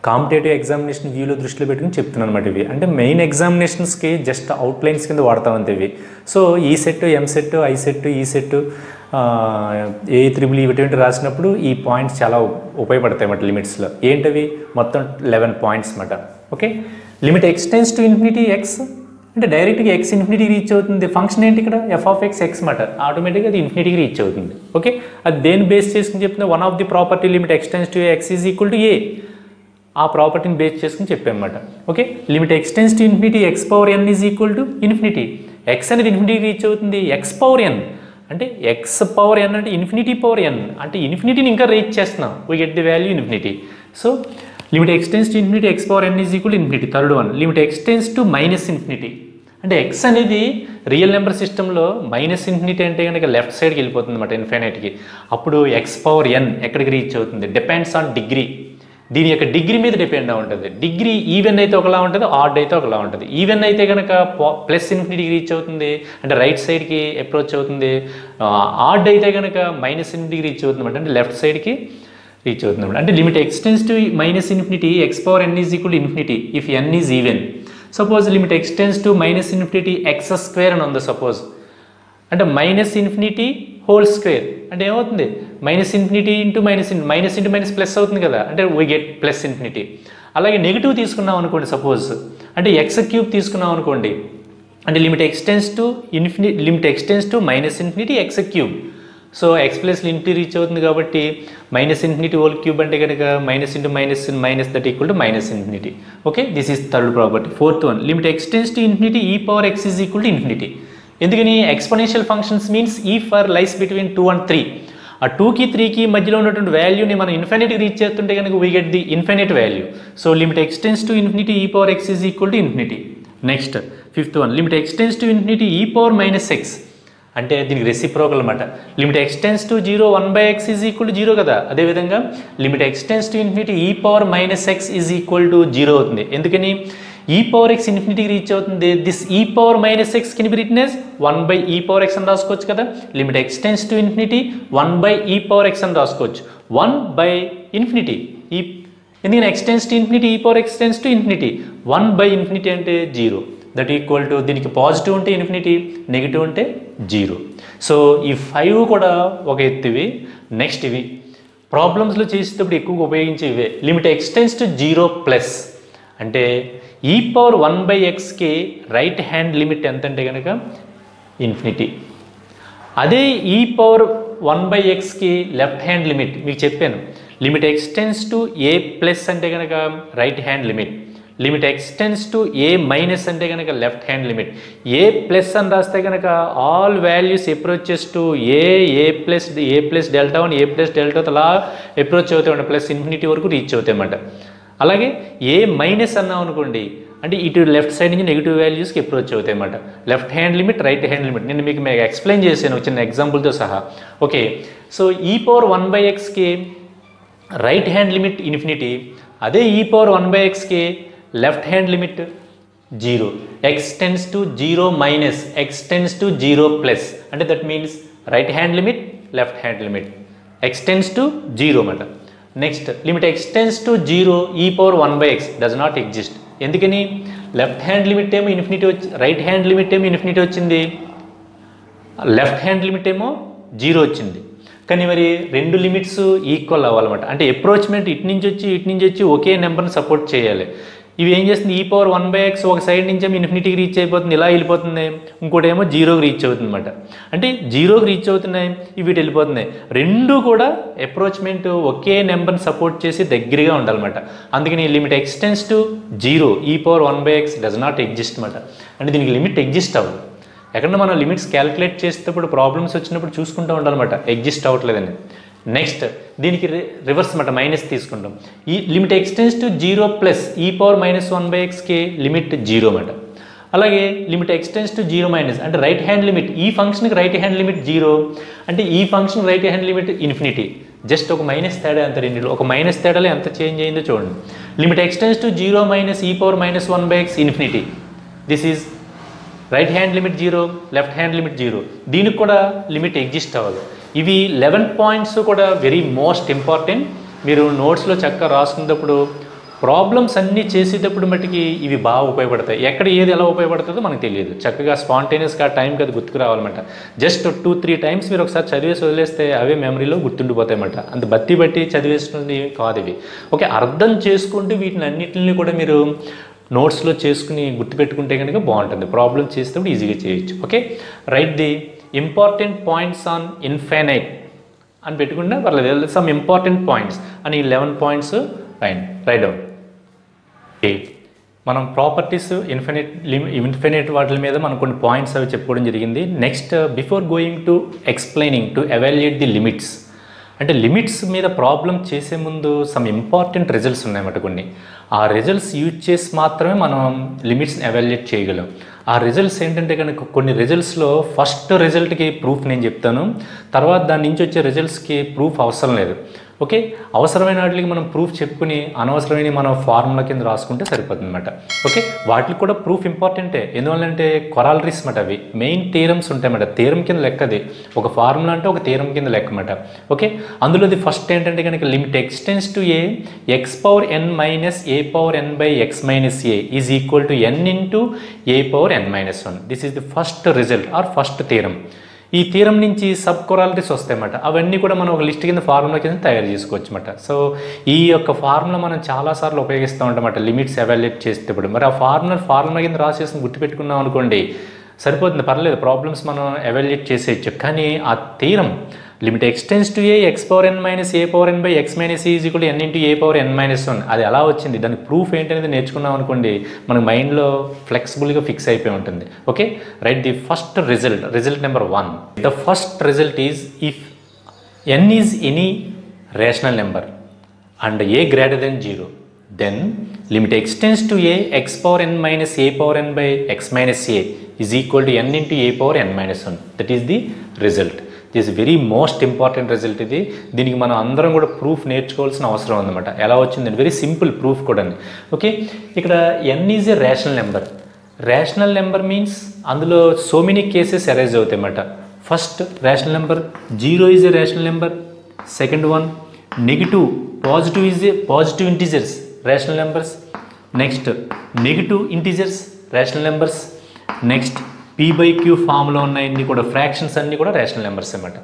కాంపిటేటివ్ ఎగ్జామినేషన్ వ్యూలో దృష్టిలో పెట్టుకుని చెప్తున్నాను అనమాట. ఇవి అంటే మెయిన్ ఎగ్జామినేషన్స్కి జస్ట్ అవుట్లైన్స్ కింద వాడతామంతే ఇవి. సో ఈ set, M set, I set, ఈ సెట్, AEEE ఇటువంటి రాసినప్పుడు ఈ పాయింట్స్ చాలా ఉపయోగపడతాయి అన్నమాట. లిమిట్స్లో ఏంటవి? మొత్తం 11 పాయింట్స్ అన్నమాట. Okay, limit ఎక్స్టెన్స్ to infinity X అంటే డైరెక్ట్గా ఎక్స్ ఇన్ఫినిటీకి రీచ్ అవుతుంది. ఫంక్షన్ ఏంటి ఇక్కడ? f(x) x మాట. ఆటోమేటిక్గా అది ఇన్ఫినిటీకి రీచ్ అవుతుంది. ఓకే, అది దేని బేస్ చేసుకుని చెప్తున్నా? One of the property limit ఎక్స్టెన్స్ to x is equal to a. ఆ ప్రాపర్టీని బేస్ చేసుకుని చెప్పామన్నమాట. Okay, limit ఎక్స్టెన్స్ to infinity x(n) is equal to infinity. X అనేది ఇన్ఫినిటీకి రీచ్ అవుతుంది. x(n) అంటే x(n) అంటే ఇన్ఫినిటీ(n) అంటే ఇన్ఫినిటీని ఇంకా రీచ్ చేస్తున్నాం. We get the value infinity. So limit ఎక్స్టెన్స్ to infinity x(n) is equal to infinity. Third one, limit ఎక్స్టెన్స్ to -infinity అంటే x అనేది రియల్ నెంబర్ సిస్టంలో -ఇన్ఫినిటీ అంటే కనుక లెఫ్ట్ సైడ్కి వెళ్ళిపోతుంది అన్నమాట, ఇన్ఫినిటీకి. అప్పుడు x(n) ఎక్కడికి రీచ్ అవుతుంది? Depends on degree. దీని యొక్క డిగ్రీ మీద డిపెండ్ అయి ఉంటుంది. డిగ్రీ ఈవెన్ అయితే ఒకలా ఉంటుంది, ఆడ్ అయితే ఒకలా ఉంటుంది. ఈవెన్ అయితే కనుక +ఇన్ఫినిటీకి రీచ్ అవుతుంది, అంటే రైట్ సైడ్కి అప్రోచ్ అవుతుంది. ఆడ్ అయితే కనుక -ఇన్ఫినిటీకి రీచ్ అవుతుంది అంటే లెఫ్ట్ సైడ్కి రీచ్ అవుతుంది. అంటే limit ఎక్స్టెన్స్ to -infinity x(n) is equal to infinity if n is even. Suppose limit ఎక్స్టెన్స్ to -infinity x² అని ఉంది సపోజ్, అంటే -ఇన్ఫినిటీ హోల్ స్క్వేర్ అంటే ఏమవుతుంది? -ఇన్ఫినిటీ ఇంటూ మైనస్ ప్లస్ అవుతుంది కదా, అంటే వీ గెట్ +ఇన్ఫినిటీ. అలాగే నెగిటివ్ తీసుకున్నాం అనుకోండి సపోజ్, అంటే x³ తీసుకున్నాం అనుకోండి, అంటే limit ఎక్స్టెన్స్ to infinity, limit ఎక్స్టెన్స్ to minus infinity x cube. So x plus infinity reach అవుతుంది కాబట్టి మైనస్ ఇన్ఫినిటీ హోల్ క్యూబ్ అంటే కనుక minus into minus minus that equal to minus infinity. Okay, this is third property. Fourth one, limit ఎక్స్టెన్స్ to infinity e power x is equal to infinity. ఎందుకని exponential functions means ఈ for lies between 2 and 3. ఆ 2కి 3కి మధ్యలో ఉన్నటువంటి వాల్యూని మనం ఇన్ఫినిటీకి reach చేస్తుంటే కనుక we get the infinite value. So limit ఎక్స్టెన్స్ to infinity e power x is equal to infinity. Next fifth one, limit ఎక్స్టెన్స్ to infinity e power minus x. అంటే దీనికి రెసిప్రోకల్ అనమాట. Limit ఎక్స్టెన్స్ to 0 1/x is equal to 0 కదా, అదేవిధంగా limit ఎక్స్టెన్స్ to infinity e power minus x is equal to 0 అవుతుంది. ఎందుకని e power x ఇన్ఫినిటీకి reach అవుతుంది. This e power minus X can be written as 1/e power X అని రాసుకోవచ్చు కదా. Limit x tends to infinity 1/e power X అని రాసుకోవచ్చు. 1/ఇన్ఫినిటీ ఈ, ఎందుకని ఎక్స్టెన్స్ to infinity e power ఎక్స్టెన్స్ to infinity, 1/ఇన్ఫినిటీ అంటే 0. దట్ ఈక్వల్ టు దీనికి పాజిటివ్ ఉంటే ఇన్ఫినిటీ, నెగిటివ్ ఉంటే 0. సో ఈ 5 కూడా ఒక ఎత్తువి. నెక్స్ట్ ఇవి ప్రాబ్లమ్స్లో చేసేటప్పుడు ఎక్కువగా ఉపయోగించేవే. లిమిట్ ఎక్స్టెన్స్ టు 0 ప్లస్ అంటే ఈ పవర్ 1/xకి రైట్ హ్యాండ్ లిమిట్ ఎంత అంటే కనుక ఇన్ఫినిటీ. అదే ఈ పవర్ 1/xకి లెఫ్ట్ హ్యాండ్ లిమిట్ మీకు చెప్పాను. Limit x tends to A plus అంటే కనుక right hand limit, limit x tends to A minus అంటే కనుక లెఫ్ట్ హ్యాండ్ లిమిట్. ఏ ప్లస్ అని రాస్తే కనుక all values approaches to A plus delta 1 A plus delta అలా అప్రోచ్ అవుతాయి, ప్లస్ ఇన్ఫినిటీ వరకు రీచ్ అవుతాయి అన్నమాట. అలాగే ఏ మైనస్ అన్నాం అనుకోండి అంటే ఇటు లెఫ్ట్ సైడ్ నుంచి నెగిటివ్ వాల్యూస్కి అప్రోచ్ అవుతాయి అన్నమాట. Left hand limit, right hand limit నేను మీకు ఎక్స్ప్లెయిన్ చేశాను చిన్న ఎగ్జాంపుల్తో సహా. ఓకే, సో ఈ పవర్ 1/xకి రైట్ హ్యాండ్ లిమిట్ ఇన్ఫినిటీ, అదే ఈ పవర్ 1/xకి left hand limit 0. X tends to 0 minus x tends to 0 plus అంటే that means right hand limit, left hand limit. X tends to 0 అన్నమాట. Next limit X tends to 0 ఈ power 1/x does not exist. ఎందుకని left hand limit ఏమో infinity వచ్చి, right hand limit ఏమో infinity వచ్చింది, left hand limit ఏమో 0 వచ్చింది. కానీ మరి రెండు లిమిట్స్ ఈక్వల్ అవ్వాలన్నమాట. అంటే అప్రోచ్మెంట్ ఇటు నుంచి వచ్చి ఒకే నెంబర్ని సపోర్ట్ చేయాలి. ఇవి ఏం చేస్తుంది, ఈ పవర్ 1/x ఒక సైడ్ నుంచి ఏమో ఇన్ఫినిటీకి రీచ్ అయిపోతుంది, ఇలా వెళ్ళిపోతుంది. ఇంకోటి ఏమో 0కి రీచ్ అవుతుంది అనమాట. అంటే 0కి రీచ్ అవుతున్నాయి, ఇవి వెళ్ళిపోతున్నాయి. రెండు కూడా అప్రోచ్మెంట్ ఒకే నెంబర్ని సపోర్ట్ చేసి దగ్గరగా ఉండాలన్నమాట. అందుకని లిమిట్ ఎక్స్టెన్స్ టు 0 ఈ power 1/x does not exist అనమాట. అంటే దీనికి లిమిట్ ఎగ్జిస్ట్ అవ్వదు. ఎక్కడన్నా మనం లిమిట్స్ క్యాలిక్యులేట్ చేసేటప్పుడు ప్రాబ్లమ్స్ వచ్చినప్పుడు చూసుకుంటూ ఉండాలన్నమాట, ఎగ్జిస్ట్ అవ్వట్లేదని. నెక్స్ట్ దీనికి రివర్స్ అన్నమాట, మైనస్ తీసుకుంటాం. ఈ లిమిట్ ఎక్స్టెన్స్ టు 0 ప్లస్ ఈ పవర్ -1/xకి లిమిట్ 0 అన్నమాట. అలాగే లిమిట్ ఎక్స్టెన్స్ టు 0 మైనస్ అంటే రైట్ హ్యాండ్ లిమిట్, ఈ ఫంక్షన్కి రైట్ హ్యాండ్ లిమిట్ 0 అంటే ఈ function right hand limit infinity. Just ఒక మైనస్ తేడా ఎంత, రెండింటిలో ఒక మైనస్ తేడాలో ఎంత చేంజ్ అయిందో చూడండి. లిమిట్ ఎక్స్టెన్స్ టు 0 మైనస్ ఈ power -1/x infinity. This is right hand limit 0, left hand limit 0. దీనికి కూడా లిమిట్ ఎగ్జిస్ట్ అవ్వదు. ఇవి 11 పాయింట్స్ కూడా వెరీ మోస్ట్ ఇంపార్టెంట్. మీరు నోట్స్లో చక్కగా రాసుకునేటప్పుడు ప్రాబ్లమ్స్ అన్నీ చేసేటప్పుడు మట్టుకి ఇవి బాగా ఉపయోగపడతాయి. ఎక్కడ ఏది ఎలా ఉపయోగపడుతుందో మనకు తెలియదు. చక్కగా స్పాంటేనియస్గా టైంకి అది గుర్తుకు రావాలన్నమాట. జస్ట్ 2-3 టైమ్స్ మీరు ఒకసారి చదివేసి వదిలేస్తే అవే మెమరీలో గుర్తుండిపోతాయి అన్నమాట. అంత బట్టి చదివేసినవి కాదు ఇవి. ఓకే, అర్థం చేసుకుంటూ వీటిని అన్నింటినీ కూడా మీరు నోట్స్లో చేసుకుని గుర్తుపెట్టుకుంటే కనుక బాగుంటుంది. ప్రాబ్లమ్ చేసేటప్పుడు ఈజీగా చేయొచ్చు. Okay, right the important points on infinite అని పెట్టుకుంటే పర్లేదు. సమ్ ఇంపార్టెంట్ పాయింట్స్ అని 11 పాయింట్స్ రైట్ డౌన్. మనం ప్రాపర్టీస్ ఇన్ఫినిట్ వాటి మీద మనం కొన్ని పాయింట్స్ అవి చెప్పుకోవడం జరిగింది. Next before going to explaining to evaluate the limits, అంటే లిమిట్స్ మీద ప్రాబ్లం చేసే ముందు సమ్ ఇంపార్టెంట్ రిజల్ట్స్ ఉన్నాయన్నమాట కొన్ని. ఆ రిజల్ట్స్ యూజ్ చేసి మాత్రమే మనం లిమిట్స్ని ఎవాల్యుయేట్ చేయగలం. ఆ రిజల్ట్స్ ఏంటంటే కనుక కొన్ని రిజల్ట్స్లో ఫస్ట్ రిజల్ట్కి ప్రూఫ్ నేను చెప్తాను, తర్వాత దాని నుంచి వచ్చే రిజల్ట్స్కి ప్రూఫ్ అవసరం లేదు. ఓకే, అవసరమైన వాటికి మనం ప్రూఫ్ చెప్పుకుని అనవసరమైన మనం ఫార్ములా కింద రాసుకుంటే సరిపోతుంది అనమాట. ఓకే, వాటికి కూడా ప్రూఫ్ ఇంపార్టెంటే. ఎందువల్లంటే కొరాలరీస్ అన్నమాట, అవి మెయిన్ థీరమ్స్ ఉంటాయన్నమాట. థీరం కింద లెక్కది, ఒక ఫార్ములా అంటే ఒక థీరం కింద లెక్క అన్నమాట. ఓకే, అందులోది ఫస్ట్ ఏంటంటే కనుక limit ఎక్స్టెన్స్ to A X power N minus A power N by X minus A is equal to N into A power N minus 1. This is the first result or first theorem. ఈ theorem నుంచి sub corollaries వస్తాయన్నమాట. అవన్నీ కూడా మనం ఒక list కింద formula కింద తయారు చేసుకోవచ్చు అన్నమాట. సో ఈ యొక్క ఫార్ములా మనం చాలాసార్లు ఉపయోగిస్తూ ఉంటామన్నమాట లిమిట్స్ ఎవాల్యుయేట్ చేసేటప్పుడు. మరి ఆ ఫార్ములా కింద రాసేసి గుర్తుపెట్టుకున్నాం అనుకోండి, సరిపోతుంది, పర్లేదు, ప్రాబ్లమ్స్ మనం ఎవాల్యుయేట్ చేసేయచ్చు. కానీ ఆ theorem limit ఎక్స్టెన్స్ to A X power N minus A power N by X minus is equal N into A power N minus 1 అది ఎలా వచ్చింది, దానికి ప్రూఫ్ ఏంటనేది నేర్చుకున్నాం అనుకోండి, మన మైండ్లో ఫ్లెక్సిబుల్గా ఫిక్స్ అయిపోయి ఉంటుంది. Okay, right the first result number 1. The first result is if N is any rational number and A greater than 0, then limit extends to a x power n minus a power n by x minus a is equal to n into a power n minus 1. That is the result. This is very most important result. ఇది దీనికి మనం అందరం కూడా proof నేర్చుకోవాల్సిన అవసరం ఉందన్నమాట. ఎలా వచ్చిందండి, వెరీ సింపుల్ ప్రూఫ్ కూడా. ఓకే, ఇక్కడ n is A rational number. Rational number means అందులో సో మెనీ కేసెస్ అరైజ్ అవుతాయి అన్నమాట. First rational number 0 is a rational number. Second one negative, positive is a positive integers rational numbers. Next negative integers rational numbers. Next p/q ఫామ్లో ఉన్నాయన్నీ కూడా fractions అన్నీ కూడా rational numbers అన్నమాట.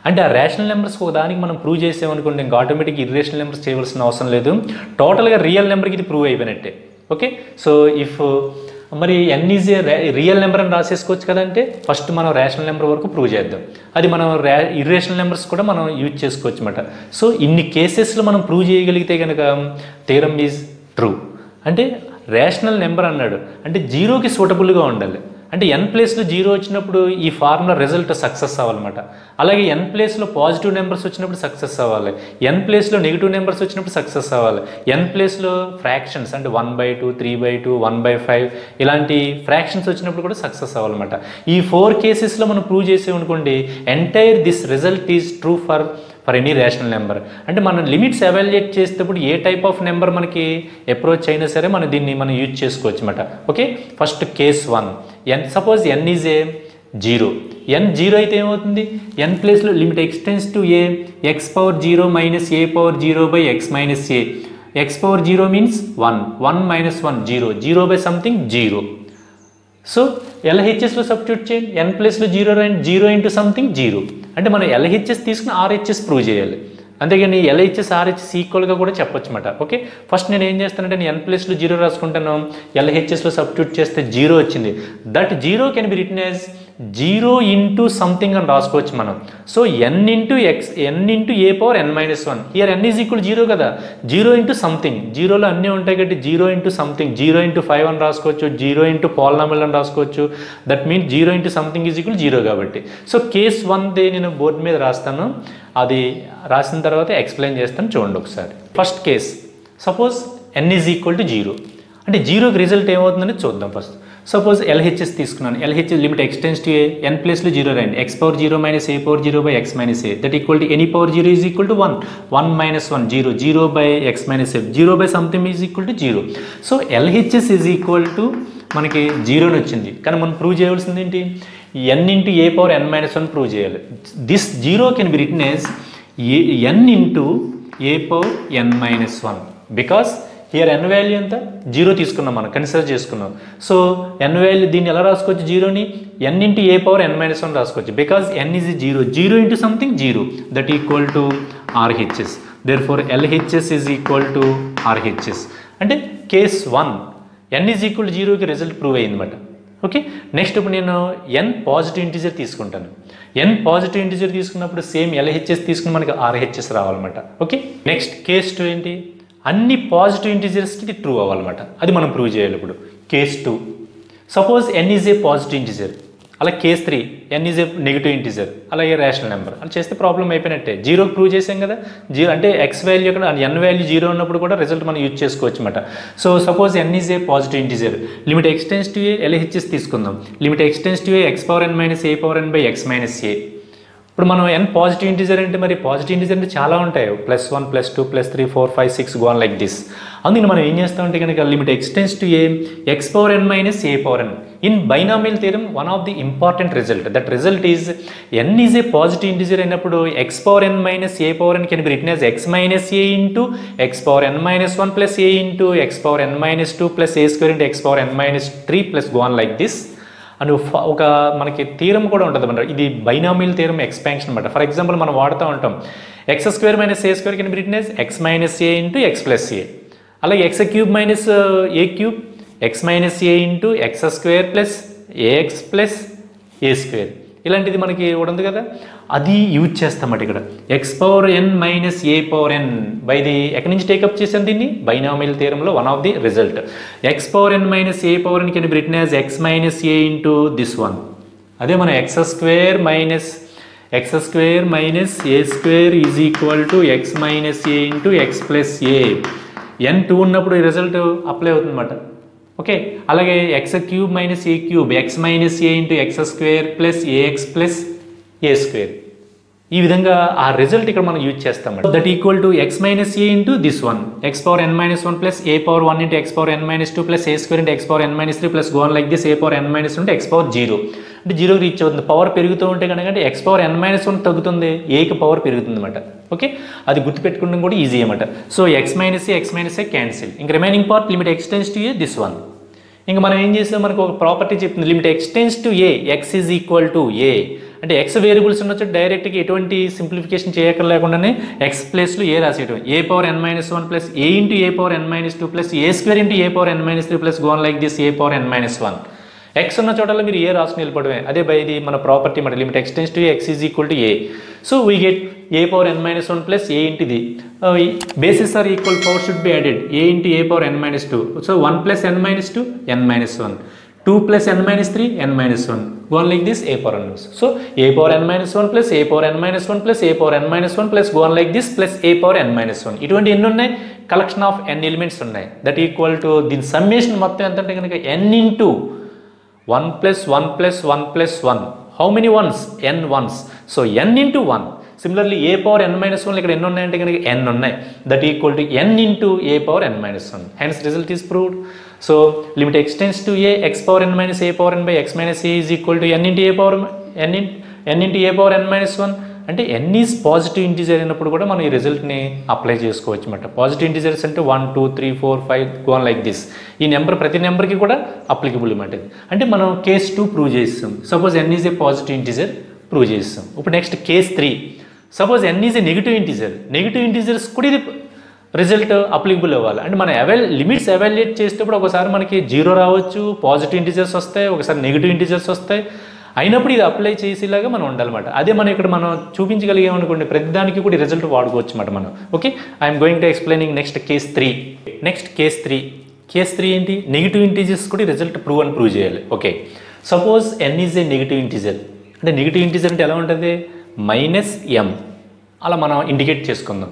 అంటే ఆ rational numbers ఒక దానికి మనం ప్రూవ్ చేసామనుకోండి, ఇంకా ఆటోమేటిక్ ఇర్రేషనల్ నెంబర్స్ చేయవలసిన అవసరం లేదు, టోటల్గా రియల్ నెంబర్కి ఇది ప్రూవ్ అయిపోయినట్టే. ఓకే, సో ఇఫ్ మరి ఎన్ ఈజ్ ఏ రియల్ నెంబర్ అని రాసేసుకోవచ్చు కదంటే, ఫస్ట్ మనం రేషనల్ నెంబర్ వరకు ప్రూవ్ చేద్దాం. అది మనం ఇర్రేషనల్ నెంబర్స్ కూడా మనం యూజ్ చేసుకోవచ్చు అన్నమాట. సో ఇన్ని కేసెస్లో మనం ప్రూవ్ చేయగలిగితే కనుక థీరం ఈజ్ ట్రూ. అంటే రేషనల్ నెంబర్ అన్నాడు అంటే 0కి సూటబుల్గా ఉండాలి. అంటే n ప్లేస్లో 0 వచ్చినప్పుడు ఈ ఫార్ములా రిజల్ట్ సక్సెస్ అవ్వాలన్నమాట. అలాగే n ప్లేస్లో పాజిటివ్ నెంబర్స్ వచ్చినప్పుడు సక్సెస్ అవ్వాలి, n ప్లేస్లో నెగిటివ్ నెంబర్స్ వచ్చినప్పుడు సక్సెస్ అవ్వాలి, n ప్లేస్లో ఫ్రాక్షన్స్ అంటే 1/2, 3/2, 1/5 ఇలాంటి ఫ్రాక్షన్స్ వచ్చినప్పుడు కూడా సక్సెస్ అవ్వాలన్నమాట. ఈ 4 కేసెస్లో మనం ప్రూవ్ చేసామనుకోండి, entire this result is true for any rational number. అంటే మనం లిమిట్స్ ఎవాల్యుయేట్ చేసేటప్పుడు ఏ టైప్ ఆఫ్ నెంబర్ మనకి అప్రోచ్ అయినా సరే దీన్ని మనం యూజ్ చేసుకోవచ్చు అన్నమాట. Okay, first case 1, suppose n is A 0. n 0 అయితే ఏమవుతుంది, n ప్లేస్లో limit x tends to A X power 0 minus A power 0 by X minus A. X power 0 means 1, 1 minus 1 0, 0 by something 0. So ఎల్హెచ్ఎస్లో substitute చేయండి, n ప్లేస్లో 0 రాయండి, 0 into something 0. అంటే మనం LHS తీసుకుని RHS prove చేయాలి. అంతేగాని ఎల్హెచ్ఎస్ ఆర్హెచ్ఎస్ ఈక్వల్గా కూడా చెప్పొచ్చు అన్నమాట. ఓకే, ఫస్ట్ నేను ఏం చేస్తానంటే నేను n ప్లేస్లో 0 రాసుకుంటాను, ఎల్హెచ్ఎస్లో సబ్స్టిట్యూట్ చేస్తే 0 వచ్చింది. That 0 can be written as 0 into something అని రాసుకోవచ్చు మనం. So n into A power n minus 1. Here n is equal 0 కదా, 0 ఇంటూ సంథింగ్, 0లో అన్నీ ఉంటాయి కాబట్టి 0 ఇంటూ సంథింగ్, 0 ఇంటూ 5 అని రాసుకోవచ్చు, 0 ఇంటూ పాలినామిల్ అని రాసుకోవచ్చు. That means 0 into something is equal 0 కాబట్టి. సో కేస్ 1 నేను బోర్డు మీద రాస్తాను, అది రాసిన తర్వాత ఎక్స్ప్లెయిన్ చేస్తాను, చూడండి ఒకసారి. First case, suppose n is equal to 0 అంటే 0కి రిజల్ట్ ఏమవుతుందని చూద్దాం. ఫస్ట్ సపోజ్ ఎల్హెచ్ఎస్ తీసుకున్నాను, LHS limit x tends to A n ప్లేస్లో 0 రాయండి, X power 0 minus A power 0 by X minus A. That equal to any power 0 is equal to 1, 1 minus 1 0, 0 by X minus A, 0 by something is equal to 0. So LHS is equal to మనకి 0 వచ్చింది, కానీ మనం prove చేయవలసింది ఏంటి, n into ఏ power n minus 1 prove చేయాలి. This 0 can be written as n into A power n minus 1 because here n value ఎంత 0 తీసుకున్నాం, మనం కన్సిడర్ చేసుకున్నాం. సో n వాల్యూ దీన్ని ఎలా రాసుకోవచ్చు, 0ని n ఇంటూ ఏ పవర్ n మైనస్ 1 రాసుకోవచ్చు because n is 0, 0 into something 0, that equal to RHS. Therefore LHS is equal to RHS. అంటే case 1 n is equal to 0కి రిజల్ట్ ప్రూవ్ అయ్యిందన్నమాట. ఓకే, next ఇప్పుడు నేను n పాజిటివ్ ఇంటీజర్ తీసుకుంటాను. n positive integer తీసుకున్నప్పుడు same LHS తీసుకుని మనకి ఆర్హెచ్ఎస్ రావాలన్నమాట. ఓకే, నెక్స్ట్ కేస్ 2 ఏంటి, అన్ని పాజిటివ్ ఇంటీజర్స్కి ఇది ట్రూ అవ్వాలన్నమాట. అది మనం ప్రూవ్ చేయాలి. ఇప్పుడు case 2, suppose n is a positive integer. అలా case 3 n is a negative integer, అలాగే రేషనల్ నెంబర్. అలా చేస్తే ప్రాబ్లం అయిపోయినట్టే. 0కి ప్రూవ్ చేసాం కదా, 0 అంటే ఎక్స్ వాల్యూ అక్కడ n వాల్యూ 0 ఉన్నప్పుడు కూడా రిజల్ట్ మనం యూజ్ చేసుకోవచ్చు అన్నమాట. So suppose n is a positive integer, limit ఎక్స్టెన్స్ to a LHS తీసుకుందాం, limit ఎక్స్టెన్స్ to A X power n minus A power n by X minus a. ఇప్పుడు మనం n positive integer అంటే మరి పాజిటివ్ ఇంటీజర్ అంటే చాలా ఉంటాయి, +1 +2 +3 4 5 6 గోన్ లైక్ దిస్. అందుకని మనం ఏం చేస్తామంటే కనుక limit ఎక్స్టెన్స్ to A X power n minus A power n. In binomial theorem one of the important result, that result is n is a positive integer అయినప్పుడు x power n minus A power n can be written as x minus A into X power n minus 1 plus a into X power n minus 2 plus A square into X power n minus 3 plus gone like this. అని ఒక మనకి theorem కూడా ఉంటుంది అన్నమాట. ఇది binomial theorem expansion అనమాట. For example మనం వాడుతూ ఉంటాం, x square minus a square can be written as x minus A into x plus a. అలాగే x cube minus a cube x minus A into x square plus a x plus A square ఇలాంటిది మనకి ఉంది కదా, అది use చేస్తామట ఇక్కడ. X power N minus A power N by the ఎక్కడి నుంచి టేకప్ చేసాం దీన్ని, బైనామియల్ థియరంలో one of the result. X power N minus A power n can be written as x minus A into this one. అదే మనం x square minus a square is equal to X minus A into x plus a. N 2 ఉన్నప్పుడు ఈ result apply అవుతుంది అన్నమాట. Okay, అలాగే x cube minus a cube x minus A into x square plus a x plus A square. ఈ విధంగా ఆ result ఇక్కడ మనం యూజ్ చేస్తాం. That equal to X minus A into this one, X power N minus 1 plus A power 1 into X power N minus 2 plus A square into X power N minus 3 plus gone like this A power N minus 1 X power 0. అంటే 0కి reach అవుతుంది. Power పెరుగుతూ ఉంటే కనుక X power ఎన్ minus 1 తగ్గుతుంది, ఏకి power పెరుగుతుంది అనమాట. ఓకే, అది గుర్తుపెట్టుకోవడం కూడా ఈజీ అనమాట. So x minus a cancel. ఇంక remaining part limit ఎక్స్టెన్స్ to A this one. ఇంకా మనం ఏం చేసాం, మనకు ఒక ప్రాపర్టీ చెప్తుంది, limit ఎక్స్టెన్స్ to A X is equal to a. అంటే ఎక్స్ వేరియబుల్స్ ఉండొచ్చు, డైరెక్ట్గా ఎటువంటి సింప్లిఫికేషన్ చేయక్కర్లేకుండానే ఎక్స్ ప్లేస్లో ఏ రాసేయటం. A power N minus 1 plus a into A power N minus 2 plus A square into A power N minus 3 plus gone like this A power N minus 1. X ఉన్న చోటలో మీరు ఏ రాసుకుని వెళ్ళిపోవడమే. అదే by ఇది మన ప్రాపర్టీ మాట, limit ఎక్స్టెన్స్ to x is equal to a. So we get a power N minus 1 plus a into the bases are equal, power should be added. A into A power N minus 2. So 1 plus n minus 2 n minus 1, 2 plus n minus 3 n minus 1, gone like this A power N minus. So a power N minus 1 plus A power N minus 1 plus A power N minus 1 plus gone like this plus A power N minus 1. ఇటువంటి ఎన్ని ఉన్నాయి, collection of n elements ఉన్నాయి. That equal to దీని summation మొత్తం ఎంత అంటే కనుక n into 1 plus 1 plus 1 plus 1. How many ones, n ones. So n into 1. Similarly a power N minus 1 ఇక్కడ ఎన్ని ఉన్నాయంటే కనుక ఎన్ ఉన్నాయి. That equal to N into A power N minus 1. Hence result is proved. So limit ఎక్స్టెన్స్ to A X power N minus A power N by X minus A is equal to N into A power n into A power N minus 1. అంటే ఎన్ is positive integer అయినప్పుడు కూడా మనం ఈ రిజల్ట్ని apply చేసుకోవచ్చు అనమాట. Positive integers అంటే 1 2 3 4 5 gone like this. ఈ number ప్రతి నెంబర్కి కూడా అప్లికబుల్ అనమాట. అంటే మనం కేస్ 2 ప్రూవ్ చేస్తాం. Suppose n is a positive integer prove చేస్తాం. ఇప్పుడు next case 3. Suppose n is a negative integer. Negative integers కూడా ఇది రిజల్ట్ అప్లికబుల్ అవ్వాలి. అంటే మనం లిమిట్స్ ఎవాల్యుయేట్ చేసేటప్పుడు ఒకసారి మనకి 0 రావచ్చు, పాజిటివ్ ఇంటీజర్స్ వస్తాయి, ఒకసారి నెగిటివ్ ఇంటీజర్స్ వస్తాయి. అయినప్పుడు ఇది అప్లై చేసేలాగా మనం ఉండాలన్నమాట. అదే మనం ఇక్కడ మనం చూపించగలిగామనుకోండి, ప్రతిదానికి కూడా రిజల్ట్ వాడుకోవచ్చు అన్నమాట మనం. Okay, I'm going to explaining next case 3. Next case 3 ఏంటి, నెగిటివ్ ఇంటీజర్స్ కూడా రిజల్ట్ ప్రూవ్ చేయాలి. Okay, suppose n is a negative integer. అంటే నెగిటివ్ ఇంటీజర్ అంటే ఎలా ఉంటుంది, మైనస్ ఎం అలా మనం ఇండికేట్ చేసుకుందాం.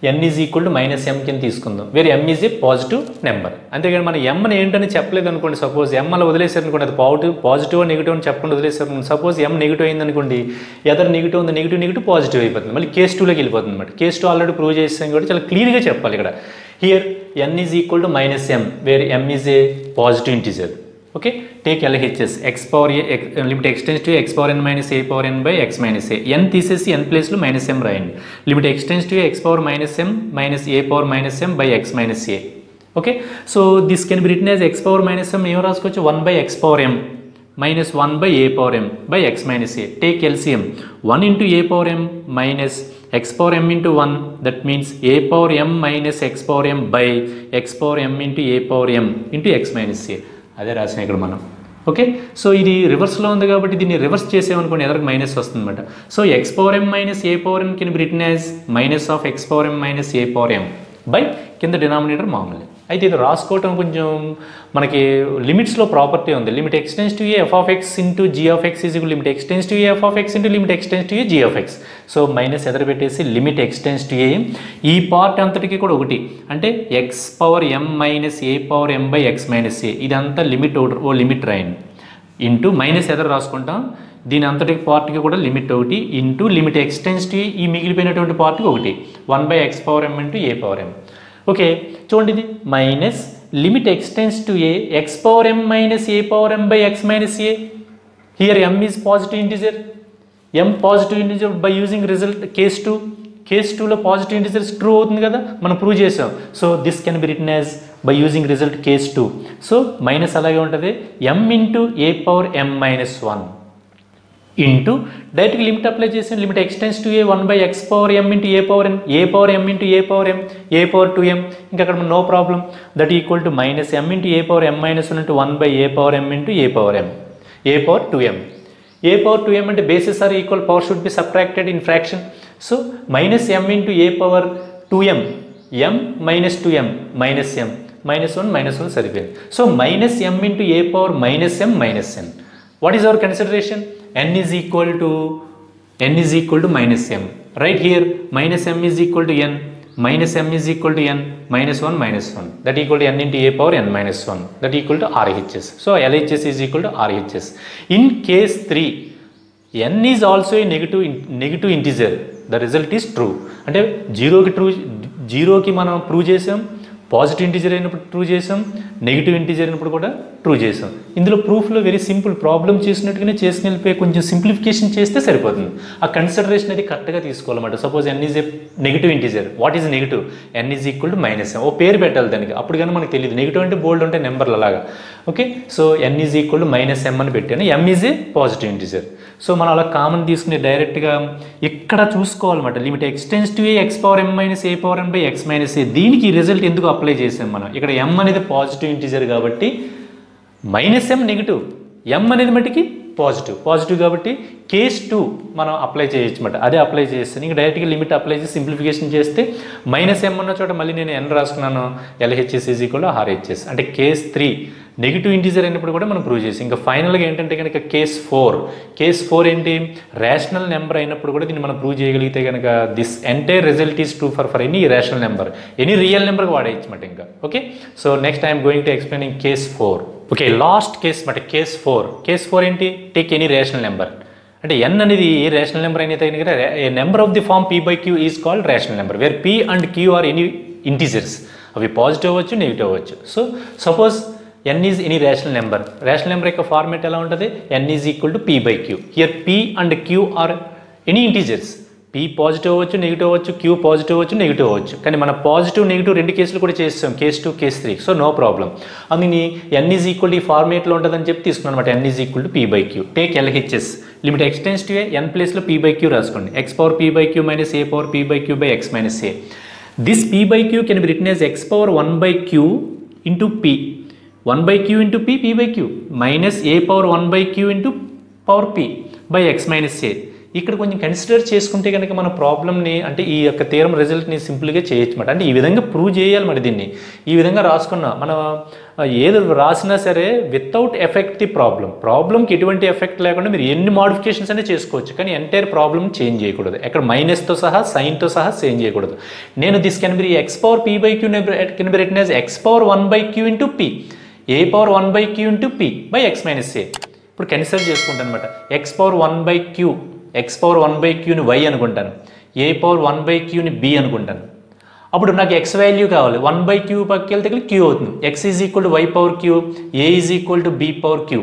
N is equal to minus m కింద తీసుకుందాం, where m is a positive number. అంతేగాని మనం ఎమ్ని ఏంటని చెప్పలేదు అనుకోండి. సపోజ్ ఎం అలా వదిలేసారు అనుకోండి, అది పాజిటివ్ నెగిటివ్ అని చెప్పకుండా వదిలేసారు అనుకోండి. సపోజ్ ఎం నెగిటివ్ అయింది అనుకోండి, ఎదర్ నెగిటివ్ ఉంది, నెగిటివ్ పాజిటివ్ అయిపోతుంది. మళ్ళీ కేస్ 2లోకి వెళ్ళిపోతుంది అనమాట. కేస్ 2 ఆల్రెడీ ప్రూవ్ చేసాం కాబట్టి చాలా క్లియర్గా చెప్పాలి ఇక్కడ. Here n is equal to minus m, where m is a positive integer. Okay, take LHS x power a limit ఎక్స్టెన్స్ to x power N minus A power N by X minus a. N తీసేసి n ప్లేస్లో minus m రాయండి. Limit ఎక్స్టెన్స్ to x power minus m minus A power minus m by X minus a. Okay, so this can be written as x power minus ఎం ఏం రాసుకోవచ్చు, 1 by x power m minus 1 by a power m by X minus A. Take LCM 1 into A power m minus x power m into 1, that means a power m minus x power m by x power m into a power m into x minus a. అదే రాసిన ఇక్కడ మనం. Okay, so ఇది రివర్స్లో ఉంది కాబట్టి దీన్ని reverse చేసామనుకోండి, ఎదరికి మైనస్ వస్తుంది అనమాట. So x power m minus A power m can be written as minus of x power m minus A power m by కింద డినామినేటర్ మామూలు. అయితే ఇది రాసుకోవటం కొంచెం మనకి లిమిట్స్లో ప్రాపర్టీ ఉంది. Limit ఎక్స్టెన్స్ to A F of x into g of X is limit ఎక్స్టెన్స్ to A F of x into limit ఎక్స్టెన్స్ to a g of x. So minus ఎదురు పెట్టేసి లిమిట్ ఎక్స్టెన్స్ టు ఏ, ఈ part అంతటికి కూడా ఒకటి అంటే x power m minus A power m by X minus a. ఇదంతా limit ఓ limit రాయండి, ఇంటూ మైనస్ ఎదురు రాసుకుంటాం. దీని అంతటి పార్ట్కి కూడా లిమిట్ ఒకటి ఇంటూ లిమిట్ ఎక్స్టెన్స్ టు ఈ మిగిలిపోయినటువంటి పార్ట్కి ఒకటి 1 by x power m into A power M. Okay, చూడండి ఇది minus limit x tends to A X power m minus A power m by X minus A. Here M is positive integer, M positive integer by using result case 2. Case 2లో positive integers true అవుతుంది కదా, మనం prove చేసాం. So this can be written as by using result case 2. So minus అలాగే ఉంటుంది, ఎం into ఏ power m minus 1 into డైరెక్ట్గా limit apply చేసాం. Limit ఎక్స్టెన్స్ to a 1 by x power m into A power m, a power m into A power m, a power 2m. ఇంకా అక్కడ no problem. That equal to minus m into A power m minus 1 into 1 by a power m into A power m. a power 2m. a power 2m అంటే bases are equal, power should be subtracted in fraction. So minus m into a power 2m, m minus 2m minus m, minus 1 సరిపోయింది. So minus m into a power minus m minus n. What is our consideration? n is equal to minus m. Right here minus m is equal to n, minus m is equal to n, minus 1 that equal to n into a power n minus 1 that equal to RHS. So LHS is equal to RHS. In case 3, n is also a negative integer. The result is true. అంటే జీరోకి మనం prove చేసాం, positive integer అయినప్పుడు true చేసాం, negative integer అయినప్పుడు కూడా true చేసాం. ఇందులో ప్రూఫ్లో వెరీ సింపుల్, ప్రాబ్లం చేసినట్టుగానే చేసుకుని వెళ్ళిపోయి కొంచెం సింప్లిఫికేషన్ చేస్తే సరిపోతుంది. ఆ కన్సిడరేషన్ అది కరెక్ట్గా తీసుకోవాలన్నమాట. Suppose n is a negative integer. What is negative? N is equal to minus m. ఓ పేరు పెట్టాలి దానికి, అప్పుడు కానీ మనకు తెలియదు. నెగిటివ్ అంటే బోల్డ్ ఉంటే నెంబర్లు అలాగా. Okay, so n is equal to minus m అని పెట్టాను. M is a positive integer. So మనం అలా కామన్ తీసుకుని డైరెక్ట్గా ఇక్కడ చూసుకోవాలన్నమాట. Limit ఎక్స్టెన్స్ to A X power m minus A power m by X minus a. దీనికి రిజల్ట్ ఎందుకు అప్లై చేసాం మనం? ఇక్కడ ఎం అనేది పాజిటివ్ ఇంటిజర్ కాబట్టి మైనస్ ఎం నెగిటివ్, ఎం అనేది మటుకి పాజిటివ్ కాబట్టి కేస్ 2 మనం అప్లై చేయొచ్చు అన్నమాట. అదే అప్లై చేస్తాను. ఇంకా డైరెక్ట్గా లిమిట్ అప్లై చేసి సింప్లిఫికేషన్ చేస్తే మైనస్ ఎం అన్న చోట మళ్ళీ నేను ఎన్ రాసుకున్నాను, LHS is equal to RHS. అంటే కేస్ 3 నెగిటివ్ ఇంటిజర్ అయినప్పుడు కూడా మనం ప్రూవ్ చేసి, ఇంకా ఫైనల్గా ఏంటంటే కనుక కేస్ 4 ఏంటి? రేషనల్ నెంబర్ అయినప్పుడు కూడా దీన్ని మనం ప్రూవ్ చేయగలిగితే కనుక this entire result is true for any rational number, any real నెంబర్కి వాడేయచ్చు మాట ఇంకా. Okay, so next I'm going to explain case 4. Okay, last case మాట కేస్ 4 ఏంటి? Take any rational number. అంటే ఎన్ అనేది ఏ రేషనల్ నెంబర్ అయినా కదా, a number of the form p by q is called rational number, వేర్ p and q are any integers. అవి positive అవ్వచ్చు, negative అవ్వచ్చు. So suppose n is any rational number. Rational number యొక్క format ఎలా ఉంటుంది? n is equal to p by q. Here p and q are any integers. p positive అవ్వచ్చు, negative అవ్వచ్చు, q positive అవ్వచ్చు, negative అవ్వచ్చు. కానీ మన పాజిటివ్ నెగిటివ్ రెండు కేసులు కూడా చేస్తాం, case 2 case 3. So no problem. అందుకని n ఈజ్ ఈక్వల్ ఈ ఫార్మేట్లో ఉంటుందని చెప్పి తీసుకున్నాను అనమాట. n is equal to p by q. Take LHS. Limit x tends to A, n ప్లేస్లో p by q రాసుకోండి. x power p by q minus a power p by q by x minus a. This p by q can be written as x power 1 by q into p. 1 by q into p by q minus a power 1 by q into power p by x minus a. ఇక్కడ కొంచెం consider చేసుకుంటే కనుక మన ప్రాబ్లమ్ని, అంటే ఈ యొక్క theorem రిజల్ట్ని సింపుల్గా చేయొచ్చు అన్నమాట. అంటే ఈ విధంగా ప్రూవ్ చేయాలి మరి. దీన్ని ఈ విధంగా రాసుకున్నా మనం ఏది రాసినా సరే వితౌట్ ఎఫెక్ట్ ది ప్రాబ్లంకి ఎటువంటి ఎఫెక్ట్ లేకుండా మీరు ఎన్ని మోడిఫికేషన్స్ అనేది చేసుకోవచ్చు, కానీ ఎంటైర్ ప్రాబ్లం చేంజ్ చేయకూడదు. ఎక్కడ మైనస్తో సహా సైన్తో సహా చేంజ్ చేయకూడదు. నేను this can B X power p by q can be written as x power 1 by q into p, a power 1 by q into p by x minus a. ఇప్పుడు consider చేసుకుంటాను అనమాట. X power 1 by q, X power 1 by qని y అనుకుంటాను, a power 1 by qని b అనుకుంటాను. అప్పుడు నాకు x value కావాలి. 1 by q పక్కకి వెళ్తే q అవుతుంది. x is equal to y power q, a is equal to b power q.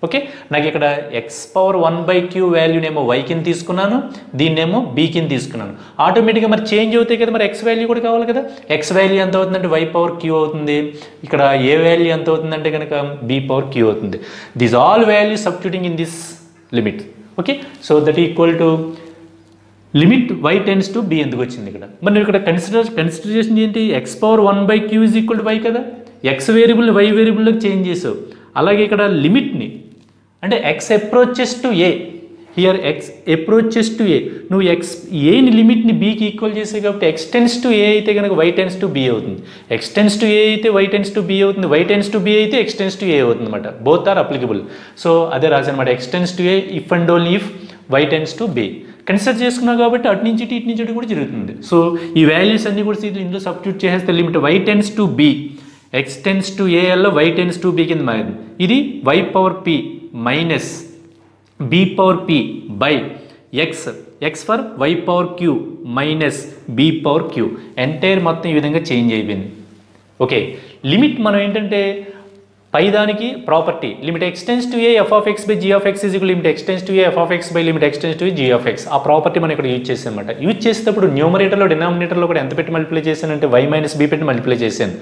Okay, నాకు ఇక్కడ x power 1 by q వాల్యూనేమో y కింద తీసుకున్నాను, దీన్నేమో b కింద తీసుకున్నాను. ఆటోమేటిక్గా మరి చేంజ్ అవుతాయి కదా, మరి ఎక్స్ వాల్యూ కూడా కావాలి కదా. ఎక్స్ వాల్యూ ఎంత అవుతుందంటే y పవర్ q అవుతుంది. ఇక్కడ ఏ వాల్యూ ఎంత అవుతుందంటే కనుక b పవర్ q అవుతుంది. These all value substituting in this limit. Okay, so that equal to limit y tends to b ఎందుకు వచ్చింది ఇక్కడ? మరి నువ్వు ఇక్కడ కన్సిడరేషన్ ఏంటి? X power 1 by q is equal to y కదా. ఎక్స్ వేరియబుల్ని y వేరియబుల్లోకి చేంజ్ చేసావు. అలాగే ఇక్కడ లిమిట్ని, అంటే x approaches to a, here x approaches to a, నువ్వు ఏని లిమిట్ని bకి ఈక్వల్ చేసావు కాబట్టి x టెన్స్ టు a అయితే కనుక y టెన్స్ టు b అవుతుంది. x టెన్స్ టు a అయితే y టెన్స్ టు b అవుతుంది. y టెన్స్ టు b అయితే x టెన్స్ టు a అవుతుంది అనమాట. Both are applicable. సో అదే రాశాను అనమాట, x tends to a if and only if y tends to b. Consider చేసుకున్నావు కాబట్టి అటు నుంచి ఇటు నుంచి కూడా జరుగుతుంది. సో ఈ వాల్యూస్ అన్ని కూడా ఇందులో సబ్స్టిట్యూట్ చేసేస్తే limit y tends to b, x tends to a అల్లో y టెన్స్ టు b కింద మారింది. ఇది y power p minus b power p by x for y power q minus b power q. Entire మొత్తం ఈ విధంగా change అయిపోయింది. Okay, limit మనం ఏంటంటే పైదానికి property limit ఎక్స్టెన్స్ to A F of x by g of X is equal limit ఎక్స్టెన్స్ to A F of x by limit ఎక్స్టెన్స్ to g of x. ఆ property మనం ఇక్కడ యూజ్ చేసాం అనమాట. యూజ్ చేసేటప్పుడు న్యూమరేటర్లో డినామినేటర్లో కూడా ఎంత పెట్టి మల్టిప్లై చేశానంటే y మైనస్ b పెట్టి మల్టిప్లై చేశాను.